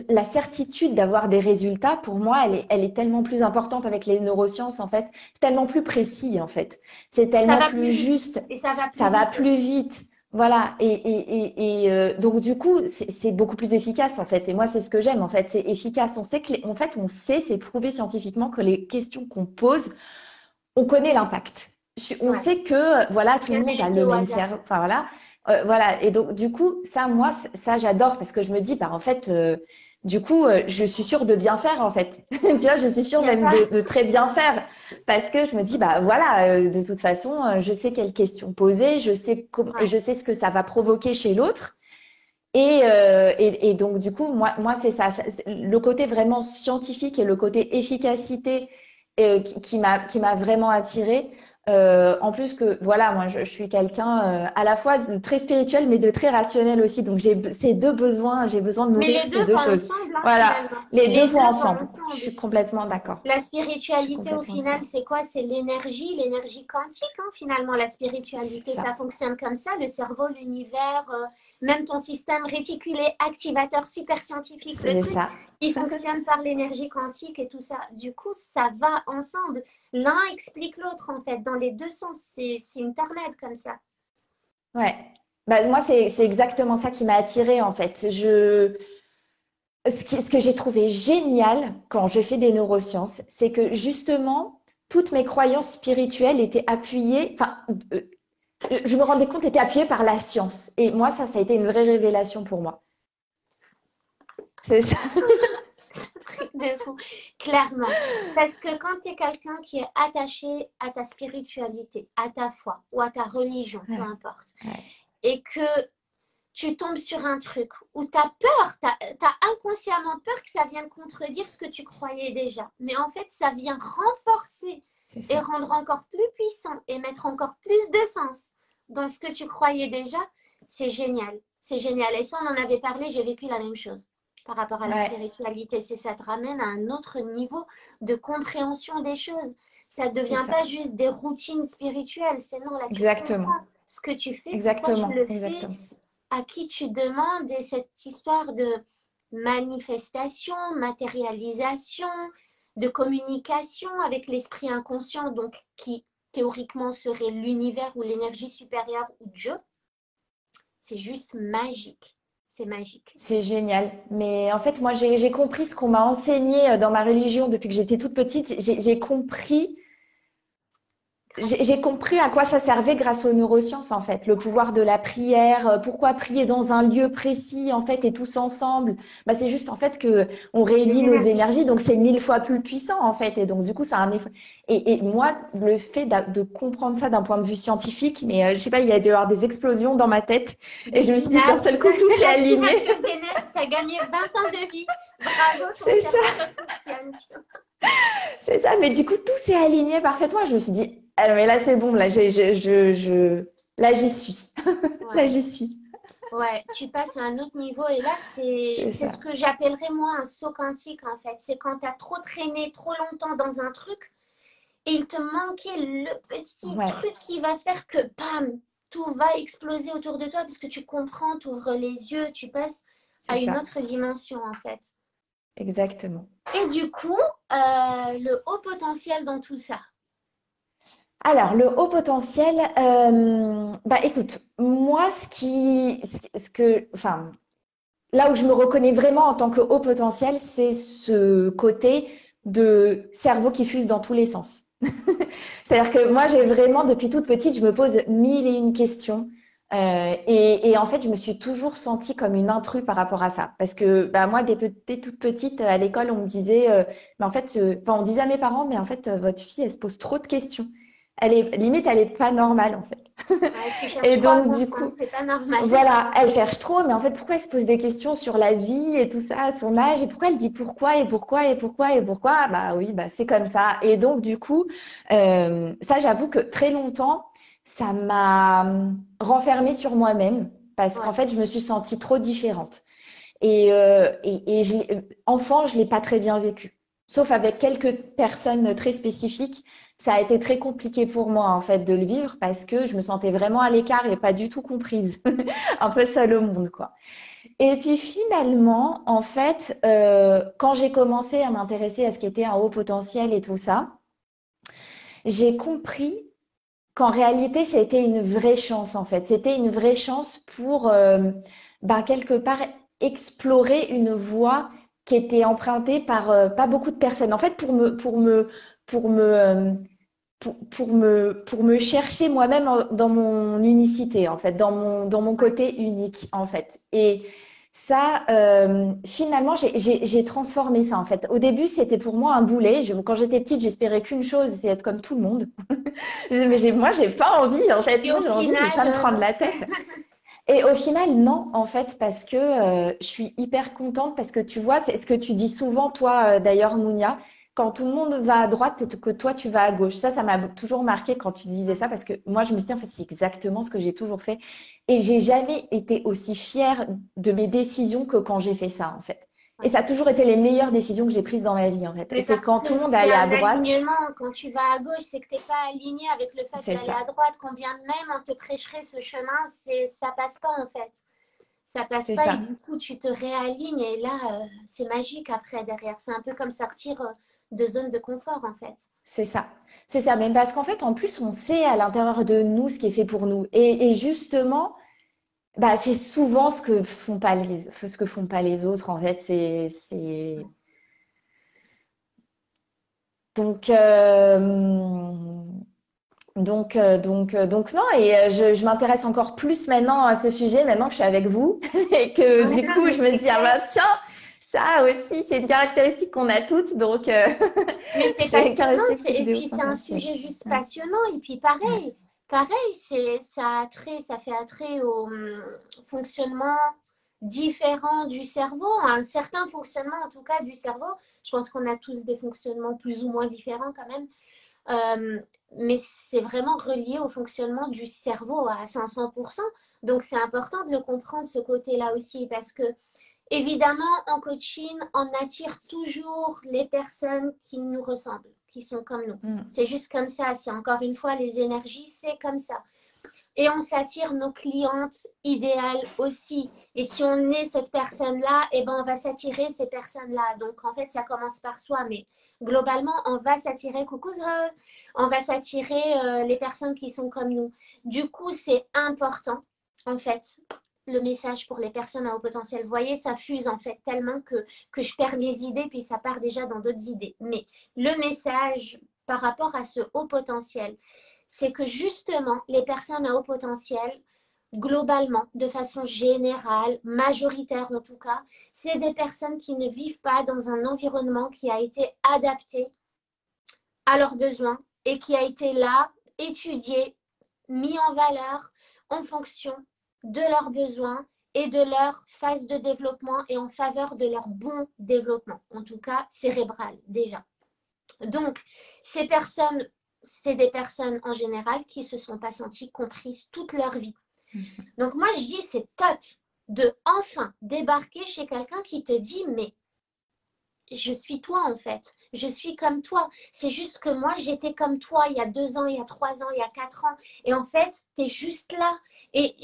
S3: la certitude d'avoir des résultats, pour moi, elle est tellement plus importante avec les neurosciences, en fait. C'est tellement plus précis, en fait. C'est
S1: Ça
S3: tellement
S1: va plus
S3: plus
S1: vite.
S3: juste.
S1: Et ça va plus
S3: Ça va
S1: vite
S3: plus
S1: aussi.
S3: vite. Voilà. Donc, du coup, c'est beaucoup plus efficace, en fait. Et moi, c'est ce que j'aime, en fait. C'est efficace. On sait en fait, on sait, c'est prouvé scientifiquement que les questions qu'on pose, on connaît l'impact. On
S1: Ouais.
S3: sait que voilà, tout le
S1: Jamais
S3: monde a
S1: laissé
S3: le
S1: au
S3: même
S1: hasard.
S3: cerveau. Enfin voilà, voilà. Et donc du coup, ça, moi, ça, j'adore parce que je me dis, bah en fait, du coup, je suis sûre de bien faire en fait. Tu vois, je suis sûre
S1: Il n'y a
S3: même
S1: pas.
S3: de très bien faire parce que je me dis, bah voilà, de toute façon, je sais quelles questions poser, je sais comment et
S1: Ouais.
S3: je sais ce que ça va provoquer chez l'autre. Et donc, du coup, moi c'est ça. Le côté vraiment scientifique et le côté efficacité qui m'a vraiment attirée. En plus que, voilà, moi, je suis quelqu'un à la fois de très spirituel, mais de très rationnel aussi. Donc, j'ai ces deux besoins, j'ai besoin de
S1: Mais
S3: nourrir
S1: les
S3: ces
S1: deux
S3: deux
S1: vont
S3: choses.
S1: ensemble, hein,
S3: Voilà,
S1: finalement.
S3: les deux
S1: Les
S3: vont
S1: deux vont
S3: ensemble. Je
S1: ensemble.
S3: suis complètement d'accord.
S1: La
S3: Je suis
S1: spiritualité, au
S3: complètement
S1: final,
S3: d'accord.
S1: c'est quoi? C'est l'énergie quantique, hein, finalement, la
S3: C'est
S1: spiritualité.
S3: ça.
S1: Ça fonctionne comme ça, le cerveau, l'univers, même ton système réticulé, activateur, super scientifique, le
S3: C'est
S1: truc,
S3: ça.
S1: il fonctionne par l'énergie quantique et tout ça. Du coup, ça va ensemble. L'un explique l'autre, en fait, dans les deux sens. C'est une tornade comme ça.
S3: Ouais. Bah, moi, c'est exactement ça qui m'a attirée, en fait. Ce que j'ai trouvé génial quand je fais des neurosciences, c'est que justement, toutes mes croyances spirituelles étaient appuyées, enfin, je me rendais compte, étaient appuyées par la science. Et moi, ça a été une vraie révélation pour moi. C'est ça.
S1: Truc de fou, clairement. Parce que quand tu es quelqu'un qui est attaché à ta spiritualité, à ta foi ou à ta religion, peu
S3: Ouais,
S1: importe,
S3: ouais,
S1: et que tu tombes sur un truc où tu as peur, tu as, inconsciemment peur que ça vienne contredire ce que tu croyais déjà. Mais en fait, ça vient renforcer
S3: c'est
S1: et
S3: ça.
S1: rendre encore plus puissant et mettre encore plus de sens dans ce que tu croyais déjà. C'est génial. C'est génial. Et ça, on en avait parlé, j'ai vécu la même chose par rapport à la
S3: Ouais,
S1: spiritualité. C'est ça te ramène à un autre niveau de compréhension des choses. Ça ne
S3: c'est
S1: devient
S3: ça.
S1: pas juste des routines spirituelles. C'est non, là, tu
S3: Exactement.
S1: comprends ce que tu fais, pourquoi tu
S3: Exactement.
S1: le fais,
S3: Exactement.
S1: à qui tu demandes, et cette histoire de manifestation, matérialisation, de communication avec l'esprit inconscient, donc qui théoriquement serait l'univers ou l'énergie supérieure ou Dieu, c'est juste magique. C'est magique.
S3: C'est génial. Mais en fait, moi, j'ai compris ce qu'on m'a enseigné dans ma religion depuis que j'étais toute petite. J'ai compris j'ai compris à quoi ça servait grâce aux neurosciences, en fait. Le pouvoir de la prière, pourquoi prier dans un lieu précis, en fait, et tous ensemble. Bah, c'est juste, en fait, que on
S1: Les
S3: réunit nos
S1: énergies.
S3: énergies, donc c'est 1000 fois plus puissant, en fait. Et donc, du coup, ça a un effet. Et moi, le fait de comprendre ça d'un point de vue scientifique, mais je sais pas, il y a dû y avoir des explosions dans ma tête. Et
S1: Des
S3: je me suis dit, d'un
S1: synapses.
S3: seul coup, tout s'est
S1: La
S3: aligné.
S1: synapse se génère, tu as gagné 20 ans de vie. Bravo, ton
S3: C'est ça,
S1: cerveau refonctionne.
S3: c'est ça. Mais du coup, tout s'est aligné parfaitement. Je me suis dit, ah, mais là, c'est bon, là, là, j'y suis. Là,
S1: Ouais.
S3: j'y suis.
S1: Ouais, tu passes à un autre niveau et là,
S3: C'est
S1: c'est ce
S3: ça.
S1: que j'appellerais moi un saut quantique en fait. C'est quand tu as trop traîné trop longtemps dans un truc et il te manquait le petit
S3: Ouais,
S1: truc qui va faire que bam, tout va exploser autour de toi parce que tu comprends, tu ouvres les yeux, tu passes
S3: c'est
S1: à une
S3: ça.
S1: autre dimension en fait.
S3: Exactement.
S1: Et du coup, le haut potentiel dans tout ça.
S3: Alors, le haut potentiel, bah écoute, moi, enfin, là où je me reconnais vraiment en tant que haut potentiel, c'est ce côté de cerveau qui fuse dans tous les sens. C'est-à-dire que moi, j'ai vraiment, depuis toute petite, je me pose mille et une questions. Et en fait, je me suis toujours sentie comme une intrue par rapport à ça. Parce que bah, moi, dès toute petite, à l'école, on me disait, mais en fait, enfin, on disait à mes parents, mais en fait, votre fille, elle se pose trop de questions. Limite, elle est pas normale, en fait.
S1: Ouais, tu
S3: Et
S1: cherches trop à
S3: donc, du
S1: comprendre,
S3: coup,
S1: c'est pas normal.
S3: voilà, elle cherche trop, mais en fait, pourquoi elle se pose des questions sur la vie et tout ça à son âge? Et pourquoi elle dit pourquoi et pourquoi et pourquoi et pourquoi? Bah oui, bah c'est comme ça. Et donc, du coup, ça, j'avoue que très longtemps, ça m'a renfermée sur moi-même parce qu'en
S1: Ouais.
S3: fait, je me suis sentie trop différente. Et enfant, je l'ai pas très bien vécu. Sauf avec quelques personnes très spécifiques. Ça a été très compliqué pour moi, en fait, de le vivre parce que je me sentais vraiment à l'écart et pas du tout comprise. Un peu seule au monde, quoi. Et puis finalement, en fait, quand j'ai commencé à m'intéresser à ce qui était un haut potentiel et tout ça, j'ai compris qu'en réalité, c'était une vraie chance, en fait. C'était une vraie chance pour, ben, quelque part, explorer une voie qui était empruntée par pas beaucoup de personnes. En fait, pour me, pour me chercher moi-même dans mon unicité, en fait, dans mon
S1: Ouais.
S3: côté unique, en fait. Et ça, finalement, j'ai transformé ça, en fait. Au début, c'était pour moi un boulet. Quand j'étais petite, j'espérais qu'une chose, c'est être comme tout le monde. Mais
S1: Ouais.
S3: moi, j'ai pas envie, en fait.
S1: Et
S3: Moi,
S1: au
S3: j'ai envie de
S1: final,
S3: pas me prendre
S1: non.
S3: la tête. Et au final, non, en fait, parce que je suis hyper contente parce que tu vois, c'est ce que tu dis souvent, toi, d'ailleurs, Mounia, quand tout le monde va à droite et que toi, tu vas à gauche. Ça m'a toujours marqué quand tu disais ça parce que moi, je me suis dit, en fait, c'est exactement ce que j'ai toujours fait. Et j'ai jamais été aussi fière de mes décisions que quand j'ai fait ça, en fait. Et
S1: Ouais.
S3: ça a toujours été les meilleures décisions que j'ai prises dans ma vie, en fait.
S1: Mais
S3: C'est
S1: parce
S3: quand tout
S1: que
S3: le monde
S1: c'est
S3: allait à
S1: un
S3: droite,
S1: alignement. Quand tu vas à gauche, c'est que tu n'es pas aligné avec le fait
S3: c'est
S1: d'aller
S3: ça,
S1: à droite. Combien même on te prêcherait ce chemin, ça passe pas en fait. Ça passe
S3: c'est
S1: pas et
S3: ça.
S1: du coup tu te réalignes et là c'est magique après derrière. C'est un peu comme sortir de zone de confort en fait.
S3: C'est ça. C'est ça. Mais parce qu'en fait, en plus, on sait à l'intérieur de nous ce qui est fait pour nous. Et justement, bah, c'est souvent ce que font pas les autres, en fait. Donc, donc non. Et je m'intéresse encore plus maintenant à ce sujet, maintenant que je suis avec vous. Et que
S1: Ouais,
S3: du
S1: non
S3: coup,
S1: mais
S3: je me
S1: c'est
S3: dis, ah
S1: clair.
S3: bah tiens, ça aussi, c'est une caractéristique qu'on a toutes. Donc,
S1: Mais c'est
S3: c'est une
S1: passionnant,
S3: caractéristique
S1: et
S3: des hauts
S1: puis c'est un
S3: potentiels.
S1: sujet juste
S3: Ouais.
S1: passionnant, et puis
S3: Ouais.
S1: pareil, ça fait attrait au fonctionnement différent du cerveau, un certain fonctionnement en tout cas du cerveau. Je pense qu'on a tous des fonctionnements plus ou moins différents quand même, euh, mais c'est vraiment relié au fonctionnement du cerveau à 500%. Donc c'est important de le comprendre ce côté-là aussi, parce que évidemment, en coaching, on attire toujours les personnes qui nous ressemblent, qui sont comme nous.
S3: Mm.
S1: C'est juste comme ça. C'est encore une fois les énergies, c'est comme ça. Et on s'attire nos clientes idéales aussi. Et si on est cette personne-là, eh ben on va s'attirer ces personnes-là. Donc en fait, ça commence par soi, mais globalement, on va s'attirer, coucou Zrol, on va s'attirer les personnes qui sont comme nous. Du coup, c'est important, en fait, le message pour les personnes à haut potentiel. Vous voyez, ça fuse en fait tellement que je perds mes idées, puis ça part déjà dans d'autres idées. Mais le message par rapport à ce haut potentiel, c'est que justement, les personnes à haut potentiel, globalement, de façon générale, majoritaire en tout cas, c'est des personnes qui ne vivent pas dans un environnement qui a été adapté à leurs besoins et qui a été là, étudié, mis en valeur en fonction de leurs besoins et de leur phase de développement et en faveur de leur bon développement, en tout cas cérébral déjà. Donc, ces personnes, c'est des personnes en général qui ne se sont pas senties comprises toute leur vie. Donc, moi, je dis, c'est top de enfin débarquer chez quelqu'un qui te dit, mais je suis toi en fait, je suis comme toi. C'est juste que moi, j'étais comme toi il y a 2 ans, il y a 3 ans, il y a 4 ans. Et en fait, tu es juste là. Et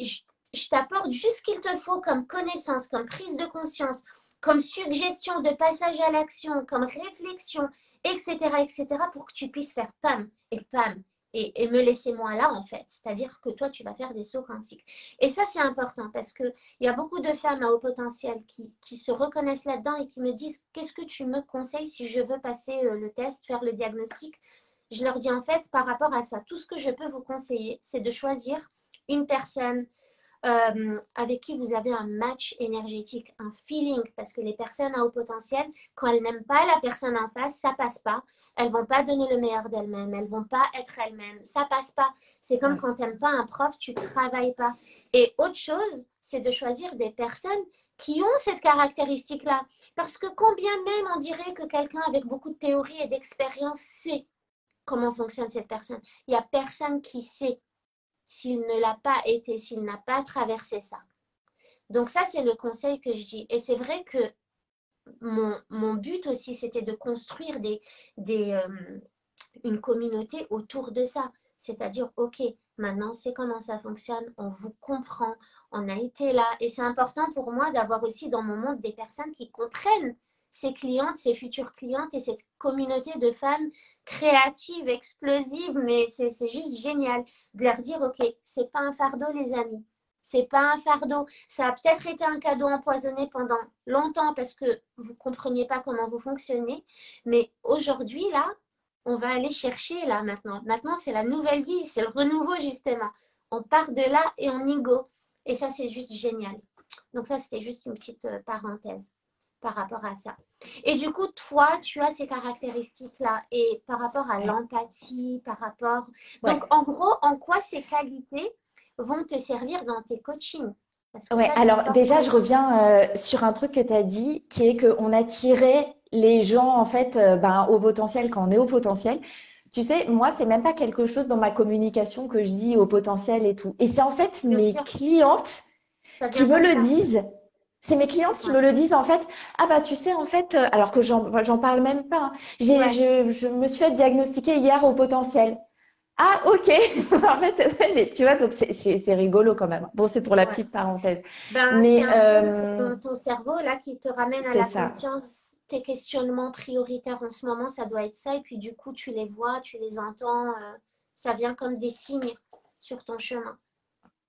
S1: je t'apporte juste ce qu'il te faut comme connaissance, comme prise de conscience, comme suggestion de passage à l'action, comme réflexion, etc., pour que tu puisses faire pam et pam. Et me laisser moi là en fait. C'est-à-dire que toi, tu vas faire des sauts quantiques. Et ça, c'est important parce que il y a beaucoup de femmes à haut potentiel qui se reconnaissent là-dedans et qui me disent qu'est-ce que tu me conseilles si je veux passer le test, faire le diagnostic. Je leur dis en fait par rapport à ça, tout ce que je peux vous conseiller, c'est de choisir une personne avec qui vous avez un match énergétique, un feeling, parce que les personnes à haut potentiel, quand elles n'aiment pas la personne en face, ça passe pas. Elles vont pas donner le meilleur d'elles-mêmes, elles vont pas être elles-mêmes, ça passe pas. C'est comme quand tu n'aimes pas un prof, tu travailles pas. Et autre chose, c'est de choisir des personnes qui ont cette caractéristique-là. Parce que combien même on dirait que quelqu'un avec beaucoup de théorie et d'expérience sait comment fonctionne cette personne. Il n'y a personne qui sait s'il ne l'a pas été, s'il n'a pas traversé ça. Donc ça, c'est le conseil que je dis. Et c'est vrai que mon but aussi, c'était de construire une communauté autour de ça. C'est-à-dire, OK, maintenant, c'est comment ça fonctionne, on vous comprend, on a été là. Et c'est important pour moi d'avoir aussi dans mon monde des personnes qui comprennent ces clientes, ces futures clientes et cette communauté de femmes créatives, explosives, mais c'est juste génial de leur dire, OK, c'est pas un fardeau, les amis. C'est pas un fardeau. Ça a peut-être été un cadeau empoisonné pendant longtemps parce que vous ne compreniez pas comment vous fonctionnez. Mais aujourd'hui, là, on va aller chercher là maintenant. Maintenant, c'est la nouvelle vie, c'est le renouveau justement. On part de là et on y go. Et ça, c'est juste génial. Donc ça, c'était juste une petite parenthèse par rapport à ça. Et du coup, toi, tu as ces caractéristiques-là. Et par rapport à l'empathie, par rapport... Donc, en gros, en quoi ces qualités vont te servir dans tes coachings? Parce que
S3: Ouais,
S1: ça, c'est
S3: alors déjà,
S1: important
S3: je
S1: aussi.
S3: reviens sur un truc que tu as dit, qui est qu'on attirait les gens, en fait, ben, au potentiel quand on est au potentiel. Tu sais, moi, c'est même pas quelque chose dans ma communication que je dis au potentiel et tout. Et c'est en fait
S1: Bien
S3: mes
S1: sûr,
S3: clientes
S1: ça
S3: qui
S1: vient
S3: me
S1: comme
S3: le
S1: ça.
S3: disent. C'est mes clientes qui
S1: Ouais.
S3: me le disent, en fait. Ah bah, tu sais, en fait, alors que j'en parle même pas, hein.
S1: Ouais.
S3: Je me suis fait diagnostiquer hier au potentiel. Ah, ok. En fait, ouais, mais tu vois, donc c'est rigolo quand même. Bon, c'est pour la
S1: Ouais.
S3: petite parenthèse.
S1: Ben, c'est
S3: Mais
S1: un peu ton cerveau là qui te ramène à
S3: c'est
S1: la
S3: ça.
S1: conscience. Tes questionnements prioritaires en ce moment, ça doit être ça. Et puis du coup, tu les vois, tu les entends. Ça vient comme des signes sur ton chemin.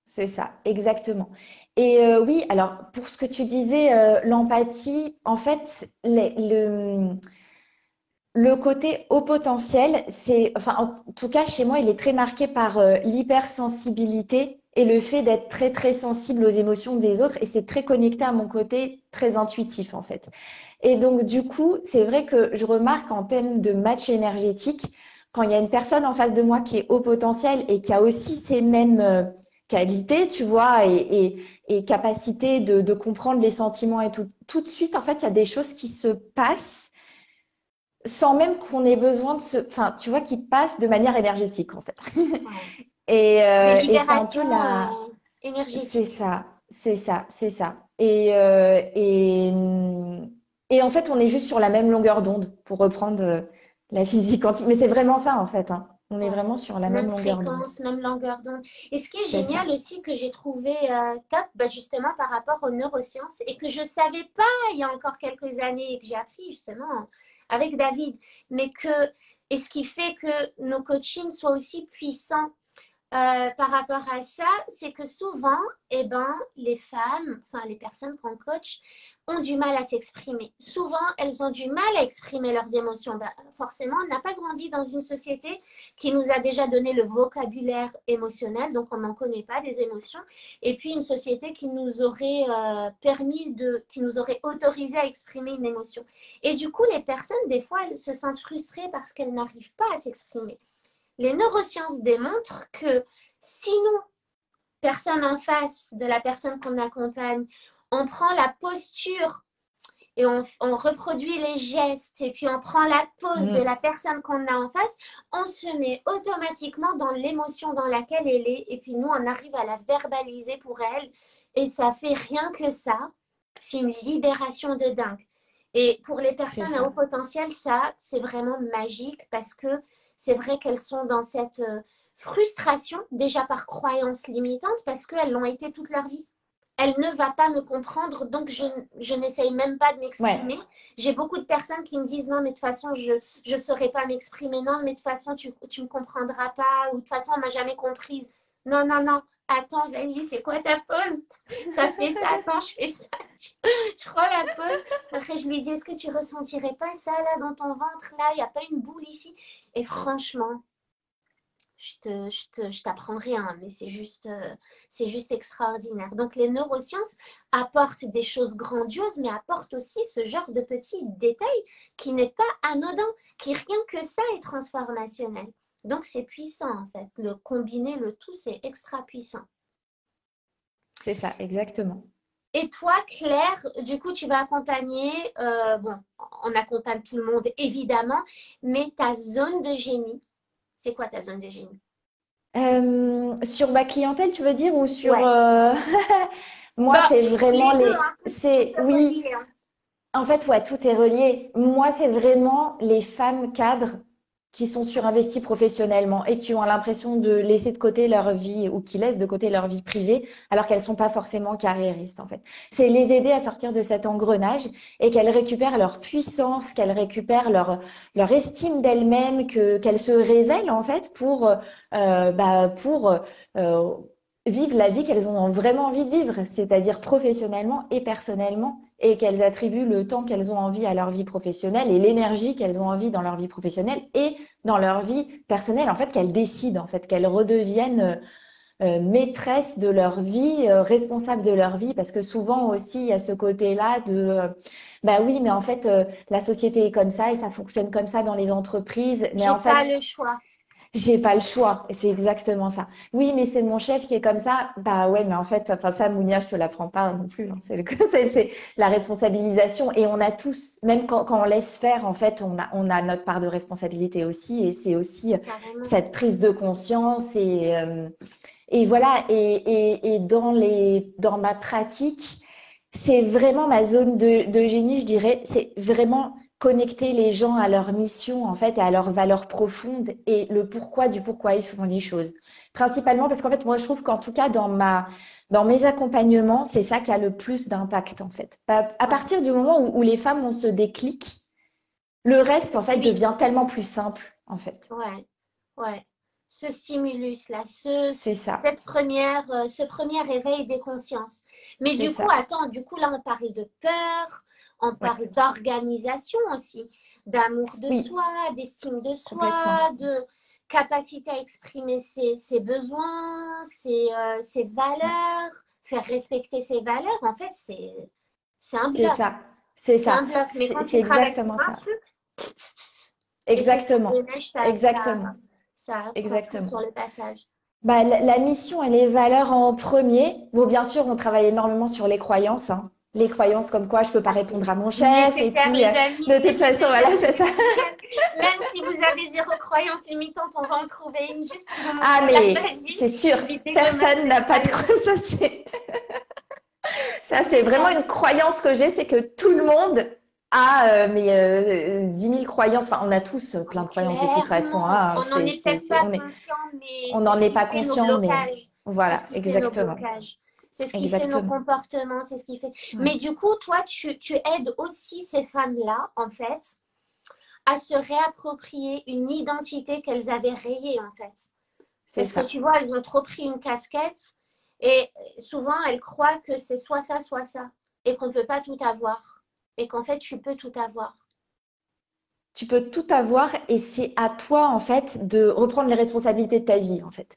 S3: C'est ça, exactement. Et oui, alors pour ce que tu disais, l'empathie, en fait, le côté haut potentiel, c'est, enfin, en tout cas, chez moi, il est très marqué par l'hypersensibilité et le fait d'être très, très sensible aux émotions des autres. Et c'est très connecté à mon côté très intuitif, en fait. Et donc, du coup, c'est vrai que je remarque en termes de match énergétique, quand il y a une personne en face de moi qui est haut potentiel et qui a aussi ces mêmes qualités, tu vois, et capacité de comprendre les sentiments et tout, tout de suite, en fait, il y a des choses qui se passent sans même qu'on ait besoin de se... Enfin, tu vois, qui passent de manière énergétique, en fait.
S1: Ouais. Des
S3: Et c'est un peu
S1: libérations
S3: la... C'est
S1: énergétiques.
S3: ça, c'est ça, c'est ça. Et en fait, on est juste sur la même longueur d'onde, pour reprendre la physique quantique. Mais c'est vraiment ça, en fait, hein. On est
S1: Ouais.
S3: vraiment sur la même
S1: Même
S3: longueur d'onde.
S1: fréquence, même longueur d'onde. Et ce qui est
S3: C'est ça.
S1: génial aussi que j'ai trouvé top, bah, justement par rapport aux neurosciences et que je ne savais pas il y a encore quelques années et que j'ai appris justement avec David, mais que, et ce qui fait que nos coachings soient aussi puissants par rapport à ça, c'est que souvent, eh ben, les femmes, enfin les personnes qu'on coach, ont du mal à s'exprimer. Souvent, elles ont du mal à exprimer leurs émotions. Ben, forcément, on n'a pas grandi dans une société qui nous a déjà donné le vocabulaire émotionnel, donc on n'en connaît pas des émotions. Et puis une société qui nous aurait qui nous aurait autorisé à exprimer une émotion. Et du coup, les personnes, des fois, elles se sentent frustrées parce qu'elles n'arrivent pas à s'exprimer. Les neurosciences démontrent que si nous, personne en face de la personne qu'on accompagne, on prend la posture et on reproduit les gestes et puis on prend la pose de la personne qu'on a en face, on se met automatiquement dans l'émotion dans laquelle elle est et puis nous, on arrive à la verbaliser pour elle et ça fait rien que ça. C'est une libération de dingue. Et pour les personnes à haut potentiel, ça, c'est vraiment magique parce que c'est vrai qu'elles sont dans cette frustration, déjà par croyance limitante, parce qu'elles l'ont été toute leur vie. Elle ne va pas me comprendre, donc je n'essaye même pas de m'exprimer. Ouais. J'ai beaucoup de personnes qui me disent non, mais de toute façon, je ne saurais pas m'exprimer. Non, mais de toute façon, tu ne me comprendras pas. Ou de toute façon, on ne m'a jamais comprise. Non, non, non. Attends, vas-y, c'est quoi ta pause? T'as fait ça, attends, je fais ça. Je prends la pause. Après, je lui dis, est-ce que tu ressentirais pas ça là dans ton ventre? Là, il n'y a pas une boule ici. Et franchement, je t'apprends rien, mais c'est juste extraordinaire. Donc, les neurosciences apportent des choses grandioses, mais apportent aussi ce genre de petits détails qui n'est pas anodin, qui rien que ça est transformationnel. Donc, c'est puissant en fait. Le combiner le tout, c'est extra puissant.
S3: C'est ça, exactement.
S1: Et toi, Claire, du coup, tu vas accompagner, bon, on accompagne tout le monde évidemment, mais ta zone de génie, c'est quoi ta zone de génie?
S3: Sur ma clientèle, tu veux dire, ou sur
S1: Ouais.
S3: moi,
S1: Bah,
S3: c'est vraiment
S1: les deux, hein,
S3: c'est
S1: tout est
S3: oui.
S1: relié, hein.
S3: En fait, ouais, tout est relié. Moi, c'est vraiment les femmes cadres qui sont surinvesties professionnellement et qui ont l'impression de laisser de côté leur vie ou qui laissent de côté leur vie privée alors qu'elles sont pas forcément carriéristes, en fait. C'est les aider à sortir de cet engrenage et qu'elles récupèrent leur puissance, qu'elles récupèrent leur estime d'elles-mêmes, qu'elles se révèlent, en fait, pour vivre la vie qu'elles ont vraiment envie de vivre, c'est-à-dire professionnellement et personnellement, et qu'elles attribuent le temps qu'elles ont envie à leur vie professionnelle et l'énergie qu'elles ont envie dans leur vie professionnelle et dans leur vie personnelle, en fait, qu'elles décident, en fait, qu'elles redeviennent maîtresses de leur vie, responsables de leur vie, parce que souvent aussi, il y a ce côté-là de, bah oui, mais en fait, la société est comme ça et ça fonctionne comme ça dans les entreprises, mais
S1: J'ai
S3: en fait,
S1: pas le choix.
S3: j'ai pas le choix, et c'est exactement ça. Oui, mais c'est mon chef qui est comme ça. Bah ouais, mais en fait, enfin ça, Mounia, je te l'apprends pas non plus, hein. C'est la responsabilisation. Et on a tous, même quand on laisse faire, en fait, on a notre part de responsabilité aussi. Et c'est aussi
S1: Carrément.
S3: cette prise de conscience. Et voilà. Et dans ma pratique, c'est vraiment ma zone de génie, je dirais. C'est vraiment connecter les gens à leur mission, en fait, et à leurs valeurs profondes et le pourquoi du pourquoi ils font les choses. Principalement parce qu'en fait, moi, je trouve qu'en tout cas, dans mes accompagnements, c'est ça qui a le plus d'impact, en fait. À partir du moment où les femmes ont ce déclic, le reste, en fait,
S1: Oui.
S3: devient tellement plus simple, en fait.
S1: Ouais, ouais. Ce stimulus-là,
S3: C'est ça,
S1: ce premier réveil des consciences. Mais
S3: c'est
S1: du coup,
S3: ça.
S1: attends, du coup, là, on parle de peur, on
S3: Ouais.
S1: parle d'organisation aussi, d'amour de
S3: Oui,
S1: soi, d'estime de
S3: complètement.
S1: soi, de capacité à exprimer ses besoins, ses
S3: Ouais.
S1: valeurs, faire respecter ses valeurs. En fait, c'est un
S3: C'est
S1: bloc.
S3: ça, c'est
S1: C'est un
S3: ça.
S1: bloc. Mais quand
S3: C'est
S1: tu travailles sur
S3: exactement
S1: un
S3: ça.
S1: truc, effet boule de
S3: Exactement.
S1: neige,
S3: Exactement.
S1: ça prend tout
S3: Exactement.
S1: sur le passage.
S3: Bah, la mission et les valeurs en premier. Bon, bien sûr, on travaille énormément sur les croyances, hein. Les croyances comme quoi je peux pas
S1: Ah, c'est
S3: répondre à mon chef. Et
S1: nécessaire,
S3: puis,
S1: les amis,
S3: de
S1: c'est
S3: toute façon, voilà,
S1: nécessaire,
S3: c'est
S1: c'est
S3: ça.
S1: essentiel. Même si vous avez zéro croyance limitante, on va en trouver une juste pour vous
S3: Ah,
S1: montrer la
S3: mais
S1: magie
S3: c'est sûr,
S1: du dégommage
S3: personne
S1: des
S3: n'a pas de
S1: croyances.
S3: croyance. Ça, c'est vraiment une croyance que j'ai, c'est que tout le monde a 10 000 croyances. Enfin, on a tous plein de croyances de toute façon,
S1: Clairement,
S3: hein.
S1: on n'en est peut-être pas conscient, mais
S3: On
S1: c'est
S3: n'en
S1: ce
S3: est
S1: qui
S3: pas
S1: fait nos
S3: conscient, mais
S1: blocages. C'est ce
S3: voilà,
S1: qui fait nos
S3: exactement.
S1: blocages. C'est ce qui fait nos
S3: Exactement.
S1: comportements, c'est ce qui fait.
S3: Ouais.
S1: Mais du coup, toi, tu aides aussi ces femmes-là, en fait, à se réapproprier une identité qu'elles avaient rayée, en fait.
S3: c'est
S1: Parce que
S3: ça.
S1: tu vois, elles ont trop pris une casquette et souvent elles croient que c'est soit ça et qu'on ne peut pas tout avoir et qu'en fait tu peux tout avoir.
S3: Tu peux tout avoir et c'est à toi, en fait, de reprendre les responsabilités de ta vie, en fait.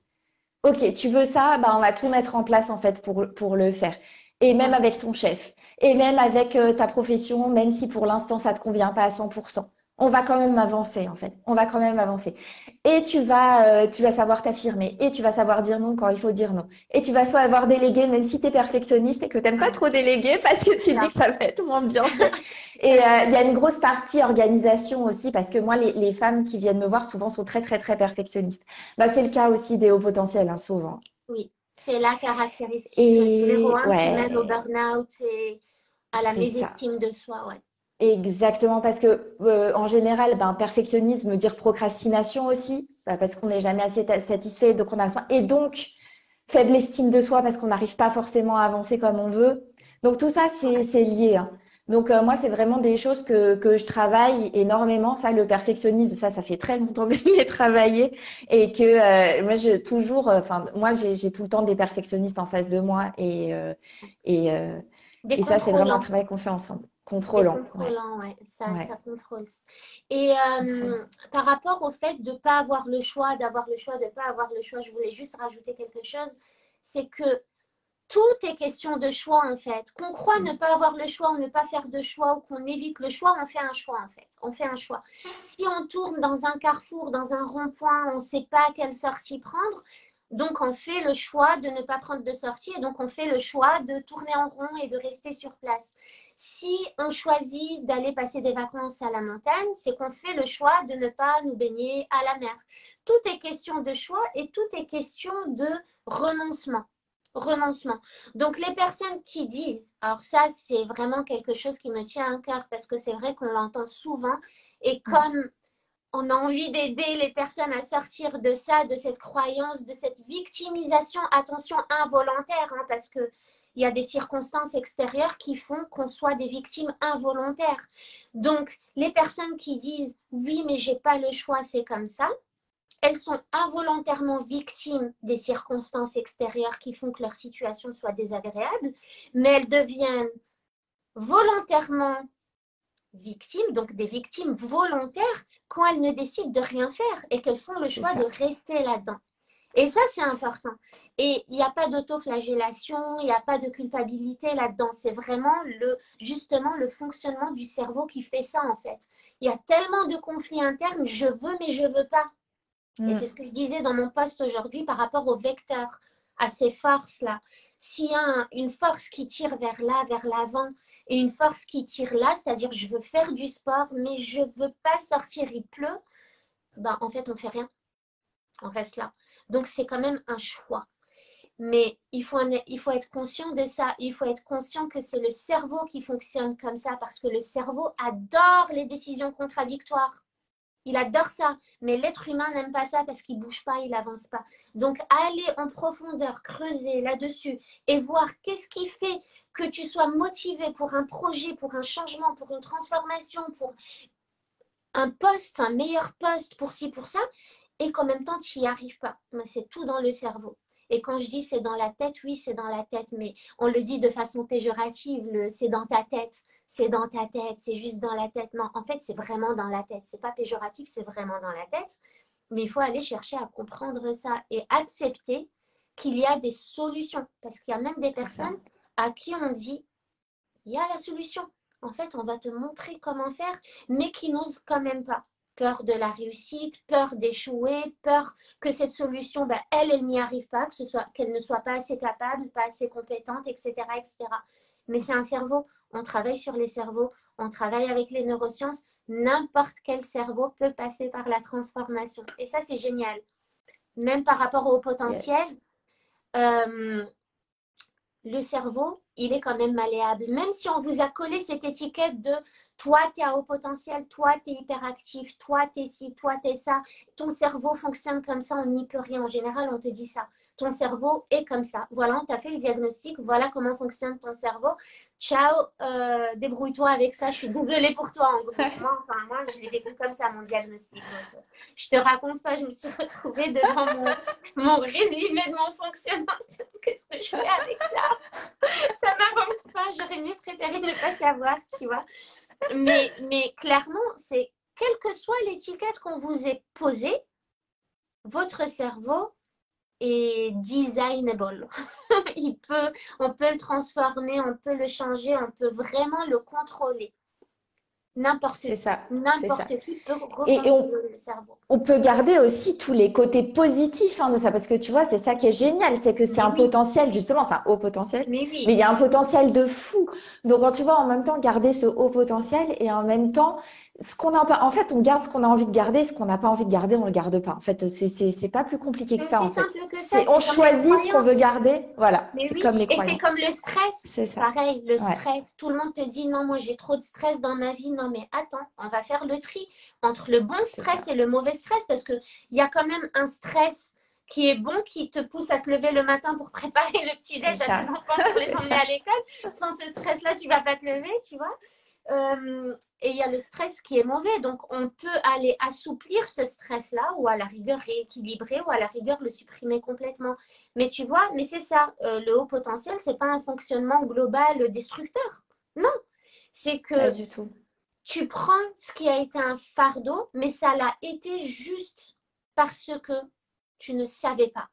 S3: Ok, tu veux ça, bah, on va tout mettre en place, en fait, pour le faire. Et même
S1: Voilà.
S3: avec ton chef, et même avec ta profession, même si pour l'instant, ça ne te convient pas à 100%. On va quand même avancer, en fait. On va quand même avancer. Et tu vas savoir t'affirmer. Et tu vas savoir dire non quand il faut dire non. Et tu vas savoir déléguer, même si tu es perfectionniste et que tu n'aimes pas
S1: Ouais,
S3: trop déléguer parce que tu dis
S1: ça,
S3: que ça va être moins bien fait. Et
S1: ça c'est
S3: il
S1: vrai.
S3: y a une grosse partie organisation aussi, parce que moi, les femmes qui viennent me voir souvent sont très, très, très perfectionnistes. Bah, c'est le cas aussi des hauts potentiels, hein, souvent.
S1: Oui, c'est la caractéristique numéro
S3: Et
S1: un qui mène au
S3: ouais,
S1: burn-out et à la
S3: c'est ça.
S1: mésestime de soi. Ouais.
S3: Exactement, parce que en général, ben, perfectionnisme veut dire procrastination aussi, parce qu'on n'est jamais assez satisfait, donc on a soin. Et donc, faible estime de soi, parce qu'on n'arrive pas forcément à avancer comme on veut. Donc, tout ça, c'est lié, hein. Donc, moi, c'est vraiment des choses que je travaille énormément. Ça, le perfectionnisme, ça fait très longtemps que je l'ai travaillé. Et que moi, toujours, enfin, moi, j'ai tout le temps des perfectionnistes en face de moi. Et, euh,
S1: Des
S3: et ça, c'est vraiment un
S1: contrôlants.
S3: travail qu'on fait ensemble.
S1: Des
S3: Contrôlant, ouais.
S1: contrôlants, ouais,
S3: Ouais,
S1: ça contrôle. Et
S3: contrôle.
S1: par rapport au fait de ne pas avoir le choix, d'avoir le choix, de ne pas avoir le choix, je voulais juste rajouter quelque chose, c'est que tout est question de choix en fait. Qu'on croit ne
S3: Mm.
S1: pas avoir le choix ou ne pas faire de choix ou qu'on évite le choix, on fait un choix en fait. On fait un choix. Si on tourne dans un carrefour, dans un rond-point, on ne sait pas quelle sortie prendre, donc on fait le choix de ne pas prendre de sortie et donc on fait le choix de tourner en rond et de rester sur place. Si on choisit d'aller passer des vacances à la montagne, c'est qu'on fait le choix de ne pas nous baigner à la mer. Tout est question de choix et tout est question de renoncement. Renoncement. Donc les personnes qui disent, alors ça c'est vraiment quelque chose qui me tient à cœur parce que c'est vrai qu'on l'entend souvent et
S3: Mm.
S1: comme on a envie d'aider les personnes à sortir de ça, de cette croyance, de cette victimisation, attention, involontaire, hein, parce que il y a des circonstances extérieures qui font qu'on soit des victimes involontaires. Donc, les personnes qui disent oui, mais j'ai pas le choix, c'est comme ça, elles sont involontairement victimes des circonstances extérieures qui font que leur situation soit désagréable, mais elles deviennent volontairement victimes, donc des victimes volontaires, quand elles ne décident de rien faire et qu'elles font le
S3: C'est
S1: choix de
S3: ça.
S1: rester là-dedans. Et ça, c'est important. Et il n'y a pas d'autoflagellation, il n'y a pas de culpabilité là-dedans. C'est vraiment justement le fonctionnement du cerveau qui fait ça, en fait. Il y a tellement de conflits internes, je veux, mais je ne veux pas. Et c'est ce
S3: Mm.
S1: que je disais dans mon post aujourd'hui par rapport au vecteur, à ces forces-là. S'il y a une force qui tire vers là, vers l'avant, et une force qui tire là, c'est-à-dire je veux faire du sport, mais je ne veux pas sortir, il pleut, ben, en fait, on ne fait rien. On reste là. Donc, c'est quand même un choix. Mais il faut être conscient de ça. Il faut être conscient que c'est le cerveau qui fonctionne comme ça parce que le cerveau adore les décisions contradictoires. Il adore ça, mais l'être humain n'aime pas ça parce qu'il ne bouge pas, il n'avance pas. Donc, aller en profondeur, creuser là-dessus et voir qu'est-ce qui fait que tu sois motivé pour un projet, pour un changement, pour une transformation, pour un poste, un meilleur poste, pour ci, pour ça, et qu'en même temps, tu n'y arrives pas. Mais c'est tout dans le cerveau. Et quand je dis c'est dans la tête, oui, c'est dans la tête, mais on le dit de façon péjorative, c'est dans ta tête, c'est dans ta tête, c'est juste dans la tête. Non, en fait, c'est vraiment dans la tête. C'est pas péjoratif, c'est vraiment dans la tête. Mais il faut aller chercher à comprendre ça et accepter qu'il y a des solutions. Parce qu'il y a même des
S3: C'est ça.
S1: personnes à qui on dit, il y a la solution. En fait, on va te montrer comment faire, mais qui n'osent quand même pas. Peur de la réussite, peur d'échouer, peur que cette solution, ben, elle n'y arrive pas, qu'elle ne soit pas assez capable, pas assez compétente, etc., etc. Mais c'est un cerveau. On travaille sur les cerveaux, on travaille avec les neurosciences. N'importe quel cerveau peut passer par la transformation. Et ça, c'est génial. Même par rapport au potentiel,
S3: Yes.
S1: euh, le cerveau, il est quand même malléable. Même si on vous a collé cette étiquette de toi, tu es à haut potentiel, toi, tu es hyperactif, toi, tu es ci, toi, tu es ça, ton cerveau fonctionne comme ça, on n'y peut rien. En général, on te dit ça. ton cerveau est comme ça. Voilà, on t'a fait le diagnostic, voilà comment fonctionne ton cerveau. Ciao, débrouille-toi avec ça. Je suis désolée pour toi, en gros. Moi, je l'ai vécu comme ça, mon diagnostic. Donc, je te raconte pas, je me suis retrouvée devant mon résumé de mon fonctionnement. Qu'est-ce que je fais avec ça? Ça m'avance pas. J'aurais mieux préféré ne pas savoir, tu vois. Mais clairement, c'est quelle que soit l'étiquette qu'on vous ait posée, votre cerveau est designable. On peut le transformer, on peut le changer, on peut vraiment le contrôler. N'importe qui peut recontrôler le cerveau.
S3: On peut garder aussi tous les côtés positifs de ça, parce que tu vois, c'est ça qui est génial, c'est que c'est un potentiel, justement, c'est un haut potentiel, mais il y a un potentiel de fou. Donc, quand tu vois, en même temps, garder ce haut potentiel et en même temps, en fait, on garde ce qu'on a envie de garder, ce qu'on n'a pas envie de garder, on le garde pas. En fait, c'est pas plus compliqué que ça, en fait.
S1: C'est simple que ça.
S3: On choisit ce qu'on veut garder, voilà.
S1: C'est
S3: comme les croyances.
S1: Et c'est comme le stress.
S3: C'est ça.
S1: Pareil, le stress. Tout le monde te dit, non, moi j'ai trop de stress dans ma vie. Non, mais attends, on va faire le tri entre le bon stress et le mauvais stress, parce qu'il y a quand même un stress qui est bon, qui te pousse à te lever le matin pour préparer le petit-déj à tes enfants pour les emmener à l'école. Sans ce stress-là, tu ne vas pas te lever, tu vois. Et il y a le stress qui est mauvais, donc on peut aller assouplir ce stress-là, ou à la rigueur rééquilibrer, ou à la rigueur le supprimer complètement. Mais tu vois, mais c'est ça, le haut potentiel, c'est pas un fonctionnement global destructeur. Non, c'est que
S3: pas du tout.
S1: Tu prends ce qui a été un fardeau, mais ça l'a été juste parce que tu ne savais pas.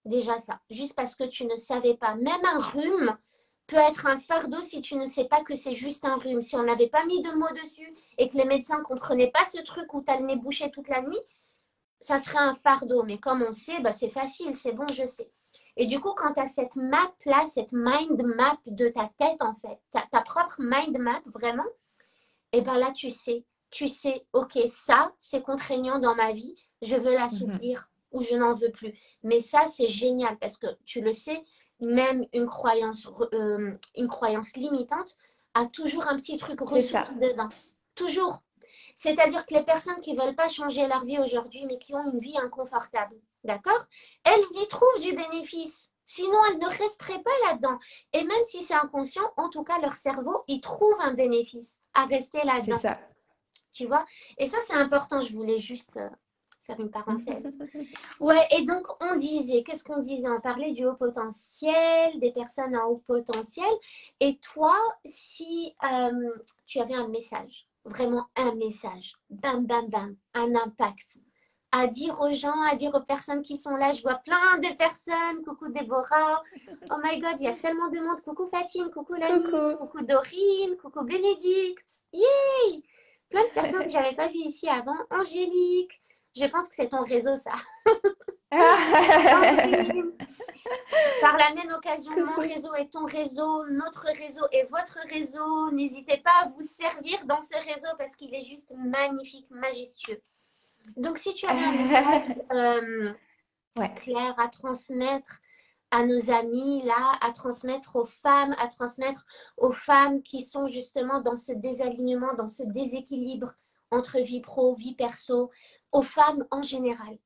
S1: Déjà ça, juste parce que tu ne savais pas. Même un rhume peut être un fardeau si tu ne sais pas que c'est juste un rhume. Si on n'avait pas mis de mots dessus et que les médecins ne comprenaient pas ce truc où tu as le nez bouché toute la nuit, ça serait un fardeau. Mais comme on sait, c'est facile, c'est bon, je sais. Et du coup, quand tu as cette map-là, cette mind map de ta tête, en fait, ta propre mind map, vraiment, et bien là, tu sais, ok, ça, c'est contraignant dans ma vie, je veux l'assouplir ou je n'en veux plus. Mais ça, c'est génial parce que tu le sais, même une croyance limitante a toujours un petit truc ressource dedans. Toujours. C'est-à-dire que les personnes qui ne veulent pas changer leur vie aujourd'hui, mais qui ont une vie inconfortable, d'accord? Elles y trouvent du bénéfice. Sinon, elles ne resteraient pas là-dedans. Et même si c'est inconscient, en tout cas, leur cerveau, il trouve un bénéfice à rester là-dedans.
S3: C'est ça.
S1: Tu vois? Et ça, c'est important. Je voulais juste faire une parenthèse. Ouais, et donc, on disait, qu'est-ce qu'on disait? On parlait du haut potentiel, des personnes à haut potentiel. Et toi, si tu avais un message, vraiment un message, bam, bam, bam, un impact, à dire aux gens, à dire aux personnes qui sont là. Je vois plein de personnes. Coucou Déborah. Oh my God, il y a tellement de monde. Coucou Fatine, coucou Lanis, coucou Dorine, coucou Bénédicte. Yay! Plein de personnes que je n'avais pas vues ici avant. Angélique. Je pense que c'est ton réseau, ça. Par la même occasion, mon réseau est ton réseau, notre réseau est votre réseau. N'hésitez pas à vous servir dans ce réseau parce qu'il est juste magnifique, majestueux. Donc, si tu avais un message clair à transmettre à nos amis, là, à transmettre aux femmes qui sont justement dans ce désalignement, dans ce déséquilibre entre vie pro, vie perso, aux femmes en général,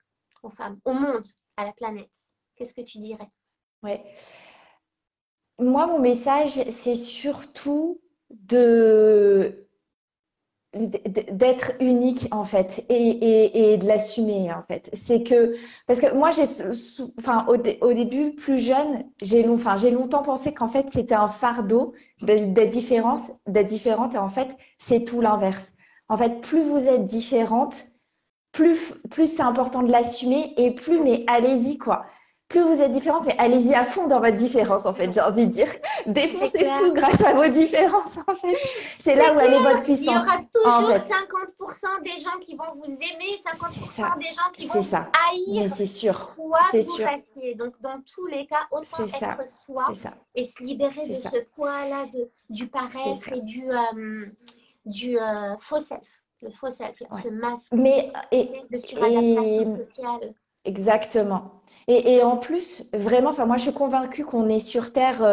S1: aux femmes, au monde, à la planète, qu'est-ce que tu dirais?
S3: Ouais. Moi, mon message, c'est surtout d'être unique en fait et de l'assumer en fait. C'est que parce que moi au début plus jeune, j'ai longtemps pensé qu'en fait c'était un fardeau d'être différente et en fait c'est tout l'inverse. En fait, plus vous êtes différente, plus c'est important de l'assumer et plus mais allez-y quoi. Plus vous êtes différente, mais allez-y à fond dans votre différence, en fait, j'ai envie de dire. Défoncez tout grâce à vos différences, en fait. C'est là où elle est votre puissance.
S1: Il y aura toujours 50% des gens qui vont vous aimer, 50% des gens qui vont vous haïr.
S3: Mais c'est sûr.
S1: Quoi que vous fassiez. Donc, dans tous les cas, autant être soi et se libérer de ce poids-là du paraître et du faux self. Le faux self, ce masque de suradaptation sociale.
S3: Exactement. Et en plus, vraiment, moi, je suis convaincue qu'on est sur Terre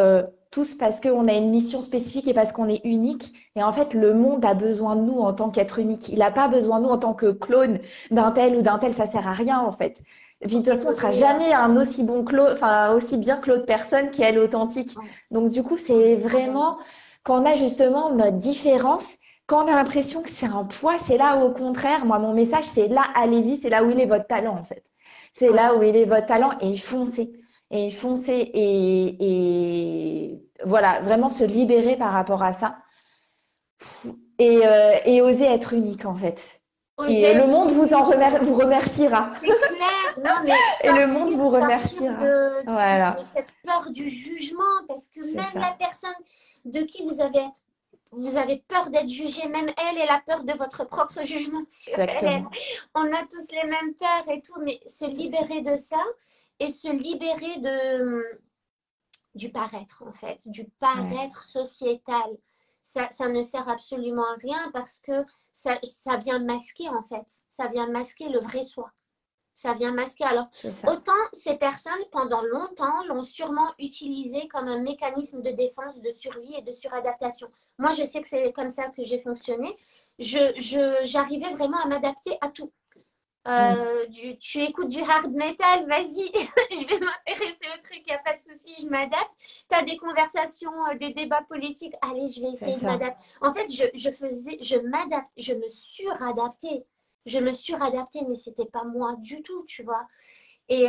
S3: tous parce qu'on a une mission spécifique et parce qu'on est unique. Et en fait, le monde a besoin de nous en tant qu'être unique. Il n'a pas besoin de nous en tant que clone d'un tel ou d'un tel. Ça sert à rien, en fait. Puis, de toute façon, on sera
S1: Développer,
S3: jamais un aussi bon que l'autre, enfin, aussi bien que l'autre personne qui est elle authentique.
S1: ouais,
S3: Donc, du coup, c'est
S1: pareil.
S3: vraiment quand on a justement notre différence, quand on a l'impression que c'est un poids, c'est là où, au contraire, moi, mon message, c'est là, allez-y, c'est là où il est votre talent, en fait. C'est
S1: Ouais.
S3: là où il est votre talent et foncez. Et foncez et voilà, vraiment se libérer par rapport à ça et oser être unique, en fait.
S1: Oser
S3: Et le
S1: être
S3: monde
S1: unique,
S3: vous remerciera.
S1: c'est clair. Non, mais
S3: Et le monde vous
S1: sortir
S3: remerciera.
S1: de
S3: Voilà,
S1: cette peur du jugement, parce que
S3: c'est
S1: même
S3: ça.
S1: la personne de qui vous avez peur d'être jugé, même elle, elle a peur de votre propre jugement sur elle, elle.
S3: Exactement.
S1: On a tous les mêmes peurs et tout, mais se
S3: C'est ça.
S1: libérer de ça et se libérer du paraître, en fait, du
S3: Ouais,
S1: paraître sociétal. Ça ne sert absolument à rien parce que ça vient masquer, en fait. Ça vient masquer le vrai soi. Ça vient masquer. Alors,
S3: c'est ça.
S1: autant ces personnes, pendant longtemps, l'ont sûrement utilisé comme un mécanisme de défense, de survie et de suradaptation. Moi, je sais que c'est comme ça que j'ai fonctionné. J'arrivais vraiment à m'adapter à tout.
S3: Mm.
S1: Tu écoutes du hard metal, vas-y, je vais m'intéresser au truc, il n'y a pas de souci, je m'adapte. Tu as des conversations, des débats politiques, allez, je vais
S3: C'est
S1: essayer de
S3: ça.
S1: m'adapter. En fait, je m'adapte, je me suradaptais. Je me suradaptais, mais c'était pas moi du tout, tu vois. Et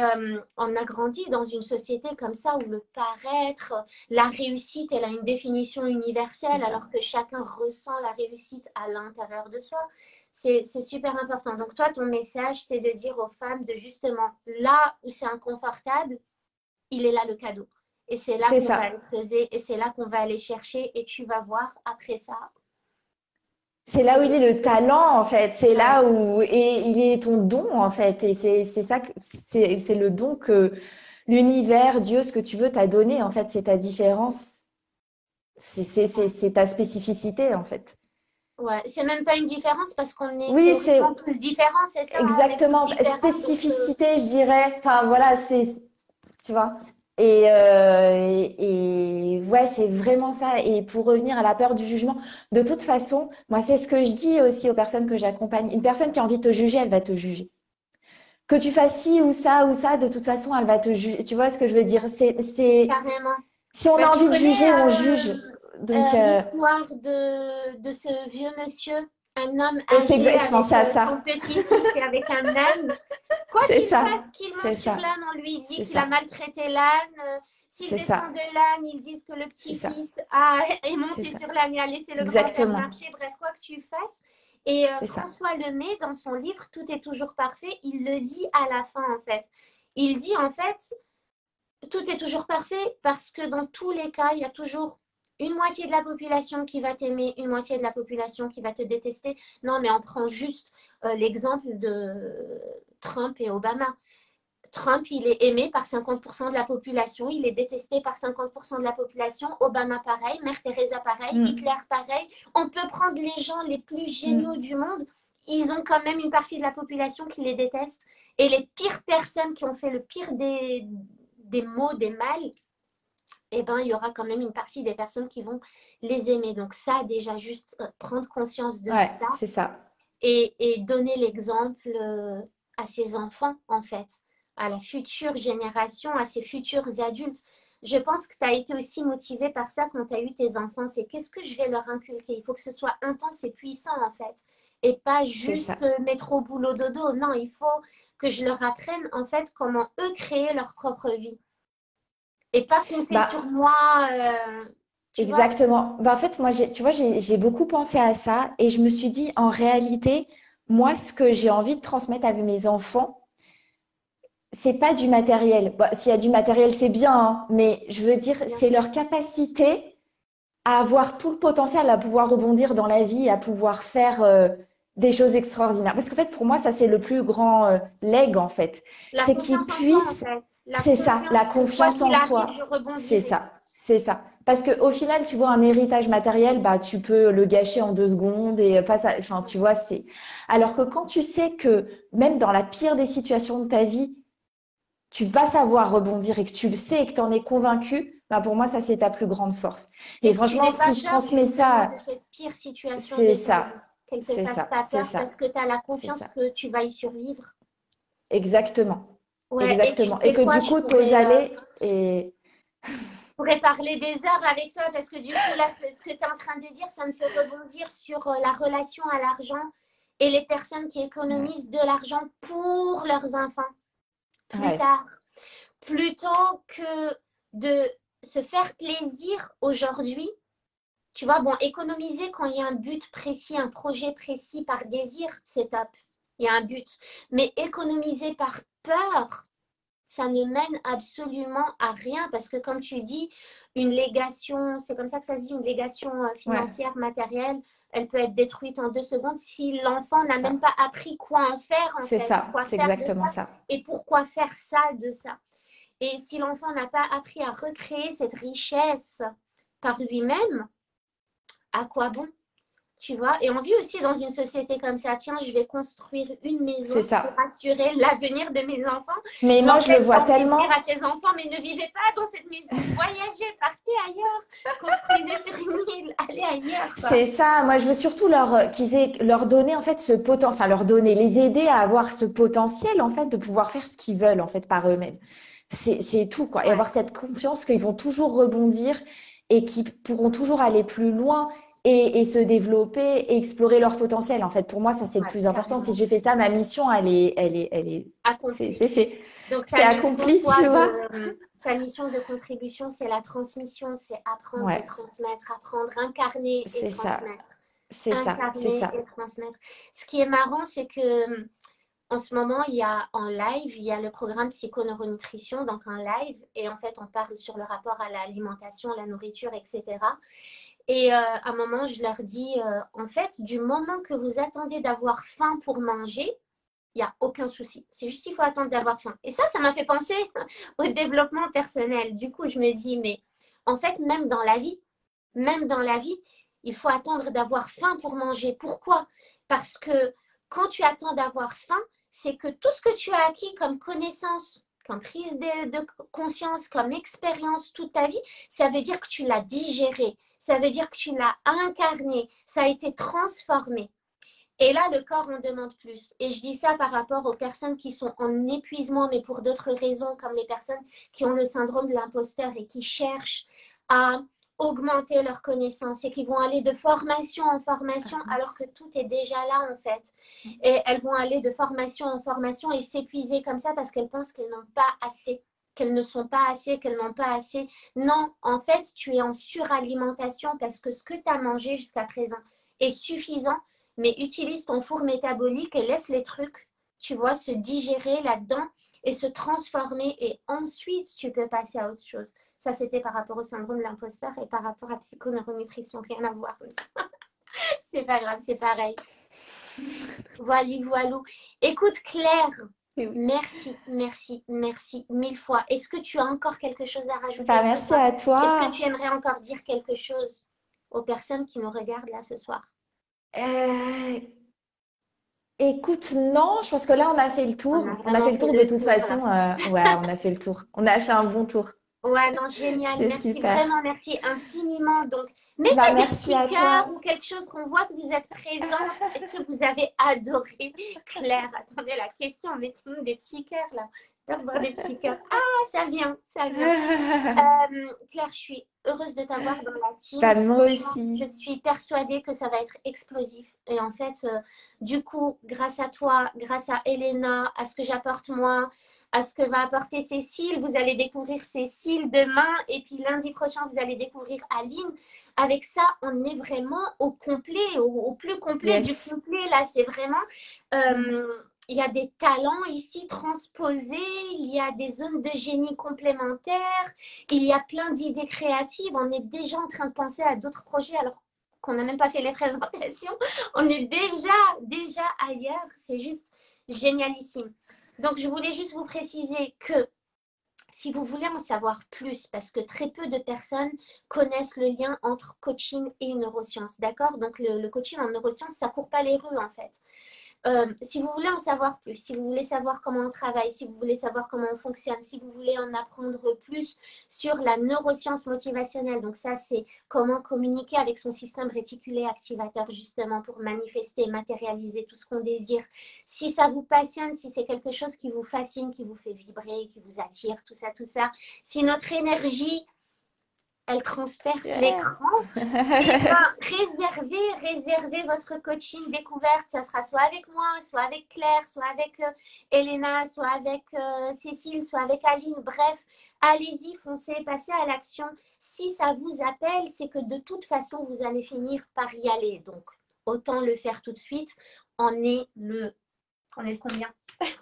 S1: on a grandi dans une société comme ça où le paraître, la réussite, elle a une définition
S3: C'est
S1: universelle
S3: ça.
S1: alors que chacun ressent la réussite à l'intérieur de soi. C'est super important. Donc toi, ton message, c'est de dire aux femmes de justement, là où c'est inconfortable, il est là le cadeau. Et c'est là
S3: C'est
S1: qu'on va
S3: ça.
S1: aller creuser et c'est là qu'on va aller chercher et tu vas voir après ça.
S3: C'est là où il est
S1: Tu
S3: le
S1: peux dire,
S3: talent, en fait. C'est
S1: ouais,
S3: là où et il est ton don, en fait. Et c'est ça que c'est le don que l'univers, Dieu, ce que tu veux, t'a donné. En fait, c'est ta différence. C'est ta spécificité, en fait.
S1: ouais. C'est même pas une différence parce qu'on est
S3: Oui,
S1: théoriquement
S3: c'est
S1: tous différents, c'est ça, hein, on est tous
S3: exactement
S1: différents. Donc,
S3: spécificité, je dirais. Enfin, voilà, tu vois. Et ouais, c'est vraiment ça. Et pour revenir à la peur du jugement, de toute façon, moi, c'est ce que je dis aussi aux personnes que j'accompagne. Une personne qui a envie de te juger, elle va te juger. Que tu fasses ci ou ça, de toute façon, elle va te juger. Tu vois ce que je veux dire?
S1: carrément.
S3: Si on
S1: Bah,
S3: a
S1: tu
S3: envie de
S1: connais
S3: juger, on juge. Donc,
S1: l'histoire de ce vieux monsieur, un homme âgé
S3: je pensais
S1: avec
S3: à
S1: son
S3: ça.
S1: petit-fils et avec un âne. Quoi
S3: C'est
S1: qu'il
S3: ça.
S1: fasse, qu'il
S3: C'est
S1: monte sur
S3: ça.
S1: l'âne, on lui dit
S3: C'est
S1: qu'il a
S3: ça.
S1: maltraité l'âne. S'il
S3: C'est
S1: descend
S3: ça.
S1: de l'âne, ils disent que le
S3: C'est ça.
S1: petit-fils est
S3: C'est
S1: monté
S3: ça.
S1: sur l'âne et a laissé le grand-père
S3: Exactement.
S1: marcher. Bref, quoi que tu fasses. Et
S3: C'est ça.
S1: François Lemay, dans son livre Tout est toujours parfait, il le dit à la fin, en fait. Il dit, en fait, tout est toujours parfait parce que dans tous les cas, il y a toujours une moitié de la population qui va t'aimer, une moitié de la population qui va te détester. Non, mais on prend juste l'exemple de Trump et Obama. Trump, il est aimé par 50% de la population, il est détesté par 50% de la population. Obama, pareil. Mère Teresa, pareil.
S3: Mm,
S1: Hitler, pareil. On peut prendre les gens les plus géniaux
S3: mm.
S1: du monde. Ils ont quand même une partie de la population qui les déteste. Et les pires personnes qui ont fait le pire des maux, des mal, eh ben, il y aura quand même une partie des personnes qui vont les aimer. Donc ça, déjà, juste prendre conscience de
S3: Ouais,
S1: ça
S3: c'est ça.
S1: et donner l'exemple à ses enfants, en fait, à la future génération, à ses futurs adultes. Je pense que tu as été aussi motivé par ça quand tu as eu tes enfants. C'est qu'est-ce que je vais leur inculquer? Il faut que ce soit intense et puissant, en fait. Et pas
S3: C'est ça.
S1: juste mettre au boulot dodo. Non, il faut que je leur apprenne, en fait, comment eux créer leur propre vie. Et pas compter sur
S3: Bah,
S1: moi, tu vois.
S3: exactement. Bah, en fait, moi, tu vois, j'ai beaucoup pensé à ça et je me suis dit, en réalité, moi, ce que j'ai envie de transmettre à mes enfants, c'est pas du matériel. Bah, s'il y a du matériel, c'est bien, hein, mais je veux dire,
S1: Bien
S3: c'est
S1: sûr.
S3: leur capacité à avoir tout le potentiel à pouvoir rebondir dans la vie, à pouvoir faire des choses extraordinaires. Parce qu'en fait, pour moi, ça, c'est le plus grand leg, en fait.
S1: La
S3: C'est qu'ils
S1: confiance en soi, en
S3: puissent,
S1: fait. La
S3: c'est ça, la
S1: confiance que quoi
S3: confiance
S1: qu'il
S3: en
S1: arrive, je
S3: soi. C'est
S1: rebondirai.
S3: ça, c'est ça. Parce qu'au final, tu vois, un héritage matériel, bah, tu peux le gâcher en 2 secondes et pas ça. Enfin, tu vois, c'est. Alors que quand tu sais que même dans la pire des situations de ta vie, tu vas savoir rebondir et que tu le sais et que tu en es convaincu, bah pour moi, ça, c'est ta plus grande force. Et
S1: Et que tu
S3: franchement,
S1: n'aies pas
S3: si je
S1: peur
S3: transmets
S1: justement
S3: ça,
S1: de cette pire situation
S3: c'est
S1: de ta vie.
S3: ça,
S1: Qu'elle ne te
S3: c'est
S1: fasse
S3: ça,
S1: pas
S3: c'est
S1: peur
S3: ça,
S1: parce que tu as la
S3: c'est
S1: confiance
S3: ça.
S1: que tu vas y survivre.
S3: Exactement.
S1: Ouais, et tu
S3: exactement. Et
S1: sais
S3: que
S1: quoi,
S3: du coup, t'oses aller et
S1: je pourrais parler des heures avec toi parce que du coup, là, ce que tu es en train de dire, ça me fait rebondir sur la relation à l'argent et les personnes qui
S3: ouais,
S1: économisent de l'argent pour leurs enfants plus
S3: ouais,
S1: tard. Plutôt que de se faire plaisir aujourd'hui. Tu vois, bon, économiser quand il y a un but précis, un projet précis par désir, c'est top. Il y a un but. Mais économiser par peur, ça ne mène absolument à rien parce que, comme tu dis, une légation, c'est comme ça que ça se dit, une légation
S3: ouais,
S1: financière, matérielle, elle peut être détruite en 2 secondes si l'enfant
S3: c'est
S1: n'a même
S3: ça.
S1: pas appris quoi en faire, en
S3: C'est
S1: fait,
S3: ça,
S1: quoi
S3: c'est
S1: faire de ça
S3: exactement ça.
S1: et pourquoi faire ça de ça. Et si l'enfant n'a pas appris à recréer cette richesse par lui-même, à quoi bon? Tu vois, et on vit aussi dans une société comme ça. Tiens, je vais construire une maison
S3: C'est
S1: pour
S3: ça.
S1: assurer l'avenir de mes enfants.
S3: Mais
S1: Mais
S3: moi,
S1: en
S3: je le
S1: fait, tu
S3: vois
S1: as envie de dire à
S3: tellement.
S1: tes enfants, mais ne vivez pas dans cette maison. Voyagez, partez ailleurs. Construisez sur une île. Allez ailleurs, quoi.
S3: C'est ça. Moi, je veux surtout leur donner en fait ce potentiel, enfin leur donner, les aider à avoir ce potentiel en fait de pouvoir faire ce qu'ils veulent en fait par eux-mêmes. C'est tout quoi. Et
S1: Ouais,
S3: avoir cette confiance qu'ils vont toujours rebondir et qu'ils pourront toujours aller plus loin et se développer et explorer leur potentiel. En fait, pour moi, ça c'est le
S1: ouais,
S3: plus important. Si
S1: carrément.
S3: j'ai fait ça, ma mission,
S1: Accompli.
S3: c'est fait.
S1: Donc,
S3: C'est accompli, tu vois.
S1: ta mission de contribution, c'est la transmission, c'est apprendre et
S3: Ouais,
S1: transmettre, apprendre, incarner et
S3: c'est ça.
S1: transmettre.
S3: C'est ça. C'est
S1: Incarner
S3: ça.
S1: et transmettre. Ce qui est marrant, c'est que en ce moment, il y a en live, il y a le programme Psychoneuronutrition, donc en live, et en fait, on parle sur le rapport à l'alimentation, la nourriture, etc. Et à un moment, je leur dis, en fait, du moment que vous attendez d'avoir faim pour manger, il n'y a aucun souci. C'est juste qu'il faut attendre d'avoir faim. Et ça m'a fait penser au développement personnel. Du coup, je me dis, mais en fait, même dans la vie, il faut attendre d'avoir faim pour manger. Pourquoi? Parce que quand tu attends d'avoir faim, c'est que tout ce que tu as acquis comme connaissance, comme prise de conscience, comme expérience toute ta vie, ça veut dire que tu l'as digéré, ça veut dire que tu l'as incarné, ça a été transformé. Et là, le corps en demande plus. Et je dis ça par rapport aux personnes qui sont en épuisement, mais pour d'autres raisons, comme les personnes qui ont le syndrome de l'imposteur et qui cherchent à augmenter leurs connaissances et qui vont aller de formation en formation alors que tout est déjà là en fait. Et elles vont aller de formation en formation et s'épuiser comme ça parce qu'elles pensent qu'elles n'ont pas assez, qu'elles ne sont pas assez, qu'elles n'ont pas assez. Non, en fait, tu es en suralimentation parce que ce que tu as mangé jusqu'à présent est suffisant, mais utilise ton four métabolique et laisse les trucs, tu vois, se digérer là-dedans et se transformer et ensuite tu peux passer à autre chose. Ça, c'était par rapport au syndrome de l'imposteur et par rapport à psychoneuronutrition, rien à voir. C'est pas grave, c'est pareil. Voilà, voilà. Écoute, Claire,
S3: Oui, oui.
S1: merci, merci, merci mille fois. Est-ce que tu as encore quelque chose à rajouter
S3: Bah, merci à
S1: est-ce que
S3: toi.
S1: tu aimerais encore dire quelque chose aux personnes qui nous regardent là ce soir?
S3: Euh, Écoute, non, je pense que là, on a fait le
S1: On a
S3: tour. On a fait
S1: vraiment
S3: le
S1: fait
S3: tour de
S1: le
S3: toute
S1: tour là.
S3: façon. Ouais, on a fait le tour. On a fait un bon tour.
S1: Ouais, non, génial.
S3: C'est
S1: Merci
S3: super.
S1: vraiment, merci infiniment. Donc,
S3: Bah,
S1: mettez des
S3: merci
S1: petits
S3: à
S1: cœurs
S3: toi.
S1: ou quelque chose qu'on voit que vous êtes présente. Est-ce que vous avez adoré Claire? Attendez la question, mettez-nous des petits cœurs là. J'adore voir des petits cœurs. Ah, ça vient, ça vient. Claire, je suis heureuse de t'avoir dans la team.
S3: Bah, moi
S1: Franchement, je
S3: aussi.
S1: suis persuadée que ça va être explosif. Et en fait, du coup, grâce à toi, grâce à Elena, à ce que j'apporte moi, à ce que va apporter Cécile, vous allez découvrir Cécile demain. Et puis lundi prochain, vous allez découvrir Aline. Avec ça, on est vraiment au complet, au plus complet du
S3: Yes.
S1: complet. Là, c'est vraiment... il y a des talents ici transposés, il y a des zones de génie complémentaires, il y a plein d'idées créatives. On est déjà en train de penser à d'autres projets alors qu'on n'a même pas fait les présentations. On est déjà ailleurs. C'est juste génialissime. Donc, je voulais juste vous préciser que si vous voulez en savoir plus, parce que très peu de personnes connaissent le lien entre coaching et neurosciences, d'accord? Donc, le coaching en neurosciences, ça ne court pas les rues, en fait. Si vous voulez en savoir plus, si vous voulez savoir comment on travaille, si vous voulez savoir comment on fonctionne, si vous voulez en apprendre plus sur la neuroscience motivationnelle, donc ça c'est comment communiquer avec son système réticulé activateur justement pour manifester, matérialiser tout ce qu'on désire. Si ça vous passionne, si c'est quelque chose qui vous fascine, qui vous fait vibrer, qui vous attire, tout ça, si notre énergie elle transperce l'écran, et ben, réservez votre coaching découverte. Ça sera soit avec moi, soit avec Claire, soit avec Elena, soit avec Cécile, soit avec Aline. Bref, allez-y, foncez, passez à l'action. Si ça vous appelle, c'est que de toute façon, vous allez finir par y aller. Donc, autant le faire tout de suite. On est le combien?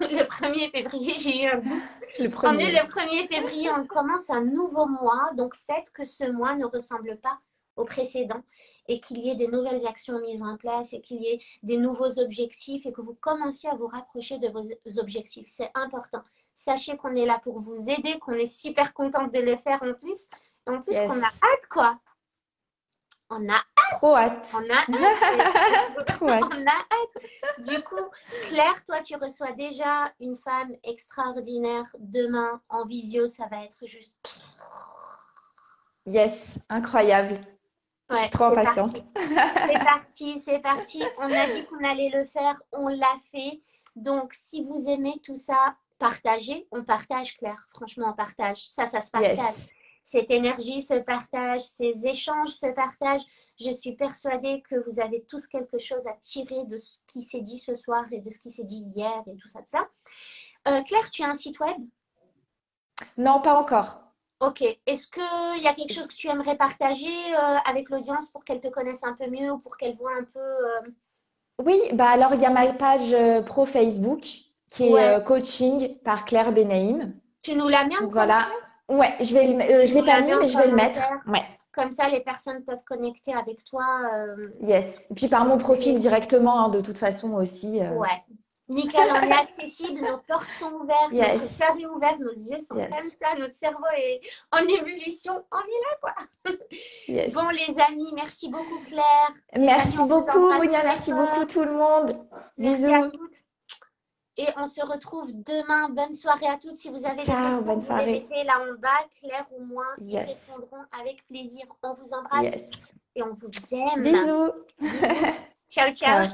S1: Le 1er février, j'ai eu un doute. On est le 1er février, on commence un nouveau mois. Donc, faites que ce mois ne ressemble pas au précédent et qu'il y ait des nouvelles actions mises en place et qu'il y ait des nouveaux objectifs et que vous commenciez à vous rapprocher de vos objectifs. C'est important. Sachez qu'on est là pour vous aider, qu'on est super contente de le faire en plus. En plus, qu'on a hâte, quoi. On a hâte.
S3: Trop hâte.
S1: On a hâte.
S3: Trop hâte.
S1: On a hâte. Du coup, Claire, toi, tu reçois déjà une femme extraordinaire demain en visio. Ça va être juste...
S3: Yes, incroyable. Je suis trop impatiente.
S1: C'est parti. On a dit qu'on allait le faire. On l'a fait. Donc, si vous aimez tout ça, partagez. On partage, Claire. Franchement, on partage. Ça se partage.
S3: Yes.
S1: Cette énergie se partage, ces échanges se partagent. Je suis persuadée que vous avez tous quelque chose à tirer de ce qui s'est dit ce soir et de ce qui s'est dit hier et tout ça, Claire, tu as un site web?
S3: Non, pas encore.
S1: Ok. Est-ce qu'il y a quelque chose que tu aimerais partager avec l'audience pour qu'elle te connaisse un peu mieux ou pour qu'elle voit un peu
S3: Oui, bah alors il y a ma page pro Facebook qui est coaching par Claire Benaïm.
S1: Tu nous la mets en
S3: Voilà. Ouais, je l'ai pas mis, mais je vais le mettre. Ouais.
S1: Comme ça, les personnes peuvent connecter avec toi.
S3: Yes. Et puis par mon profil directement, hein, de toute façon aussi.
S1: Ouais. Nickel, on est accessible, nos portes sont ouvertes, notre cœur est ouvert, nos yeux sont comme ça, notre cerveau est en ébullition. On est là, quoi. Bon, les amis, merci beaucoup, Claire.
S3: Merci beaucoup, Monia. Merci beaucoup, tout le monde.
S1: Merci à toutes. Et on se retrouve demain. Bonne soirée à toutes. Si vous avez des questions, vous les mettez là en bas. Claire ou moi, ils répondront avec plaisir. On vous embrasse et on vous aime.
S3: Bisous.
S1: Ciao, ciao.